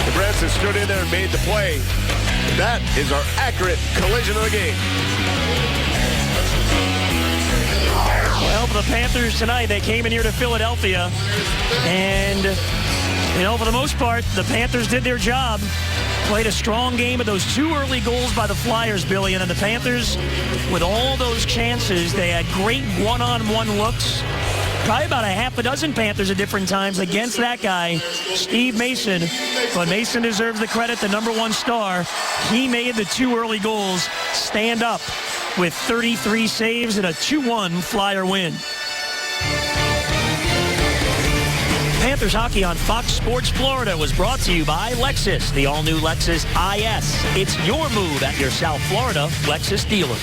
Goodbranson stood in there and made the play. That is our Accurate Collision of the game.
Well, for the Panthers tonight, they came in here to Philadelphia, and, you know, for the most part, the Panthers did their job. Played a strong game with those 2 early goals by the Flyers, Billy, and the Panthers, with all those chances, they had great one-on-one looks. Probably about a half a dozen Panthers at different times against that guy, Steve Mason. But Mason deserves the credit, the #1 star. He made the 2 early goals stand up with 33 saves and a 2-1 Flyer win. Panthers hockey on Fox Sports Florida was brought to you by Lexus, the all-new Lexus IS. It's your move at your South Florida Lexus dealer.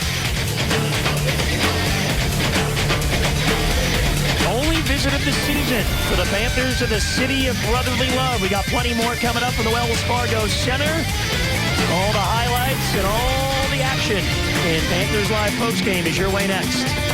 Only visit of the season for the Panthers of the City of Brotherly Love. We got plenty more coming up from the Wells Fargo Center. All the highlights and all the action in Panthers Live postgame is your way next.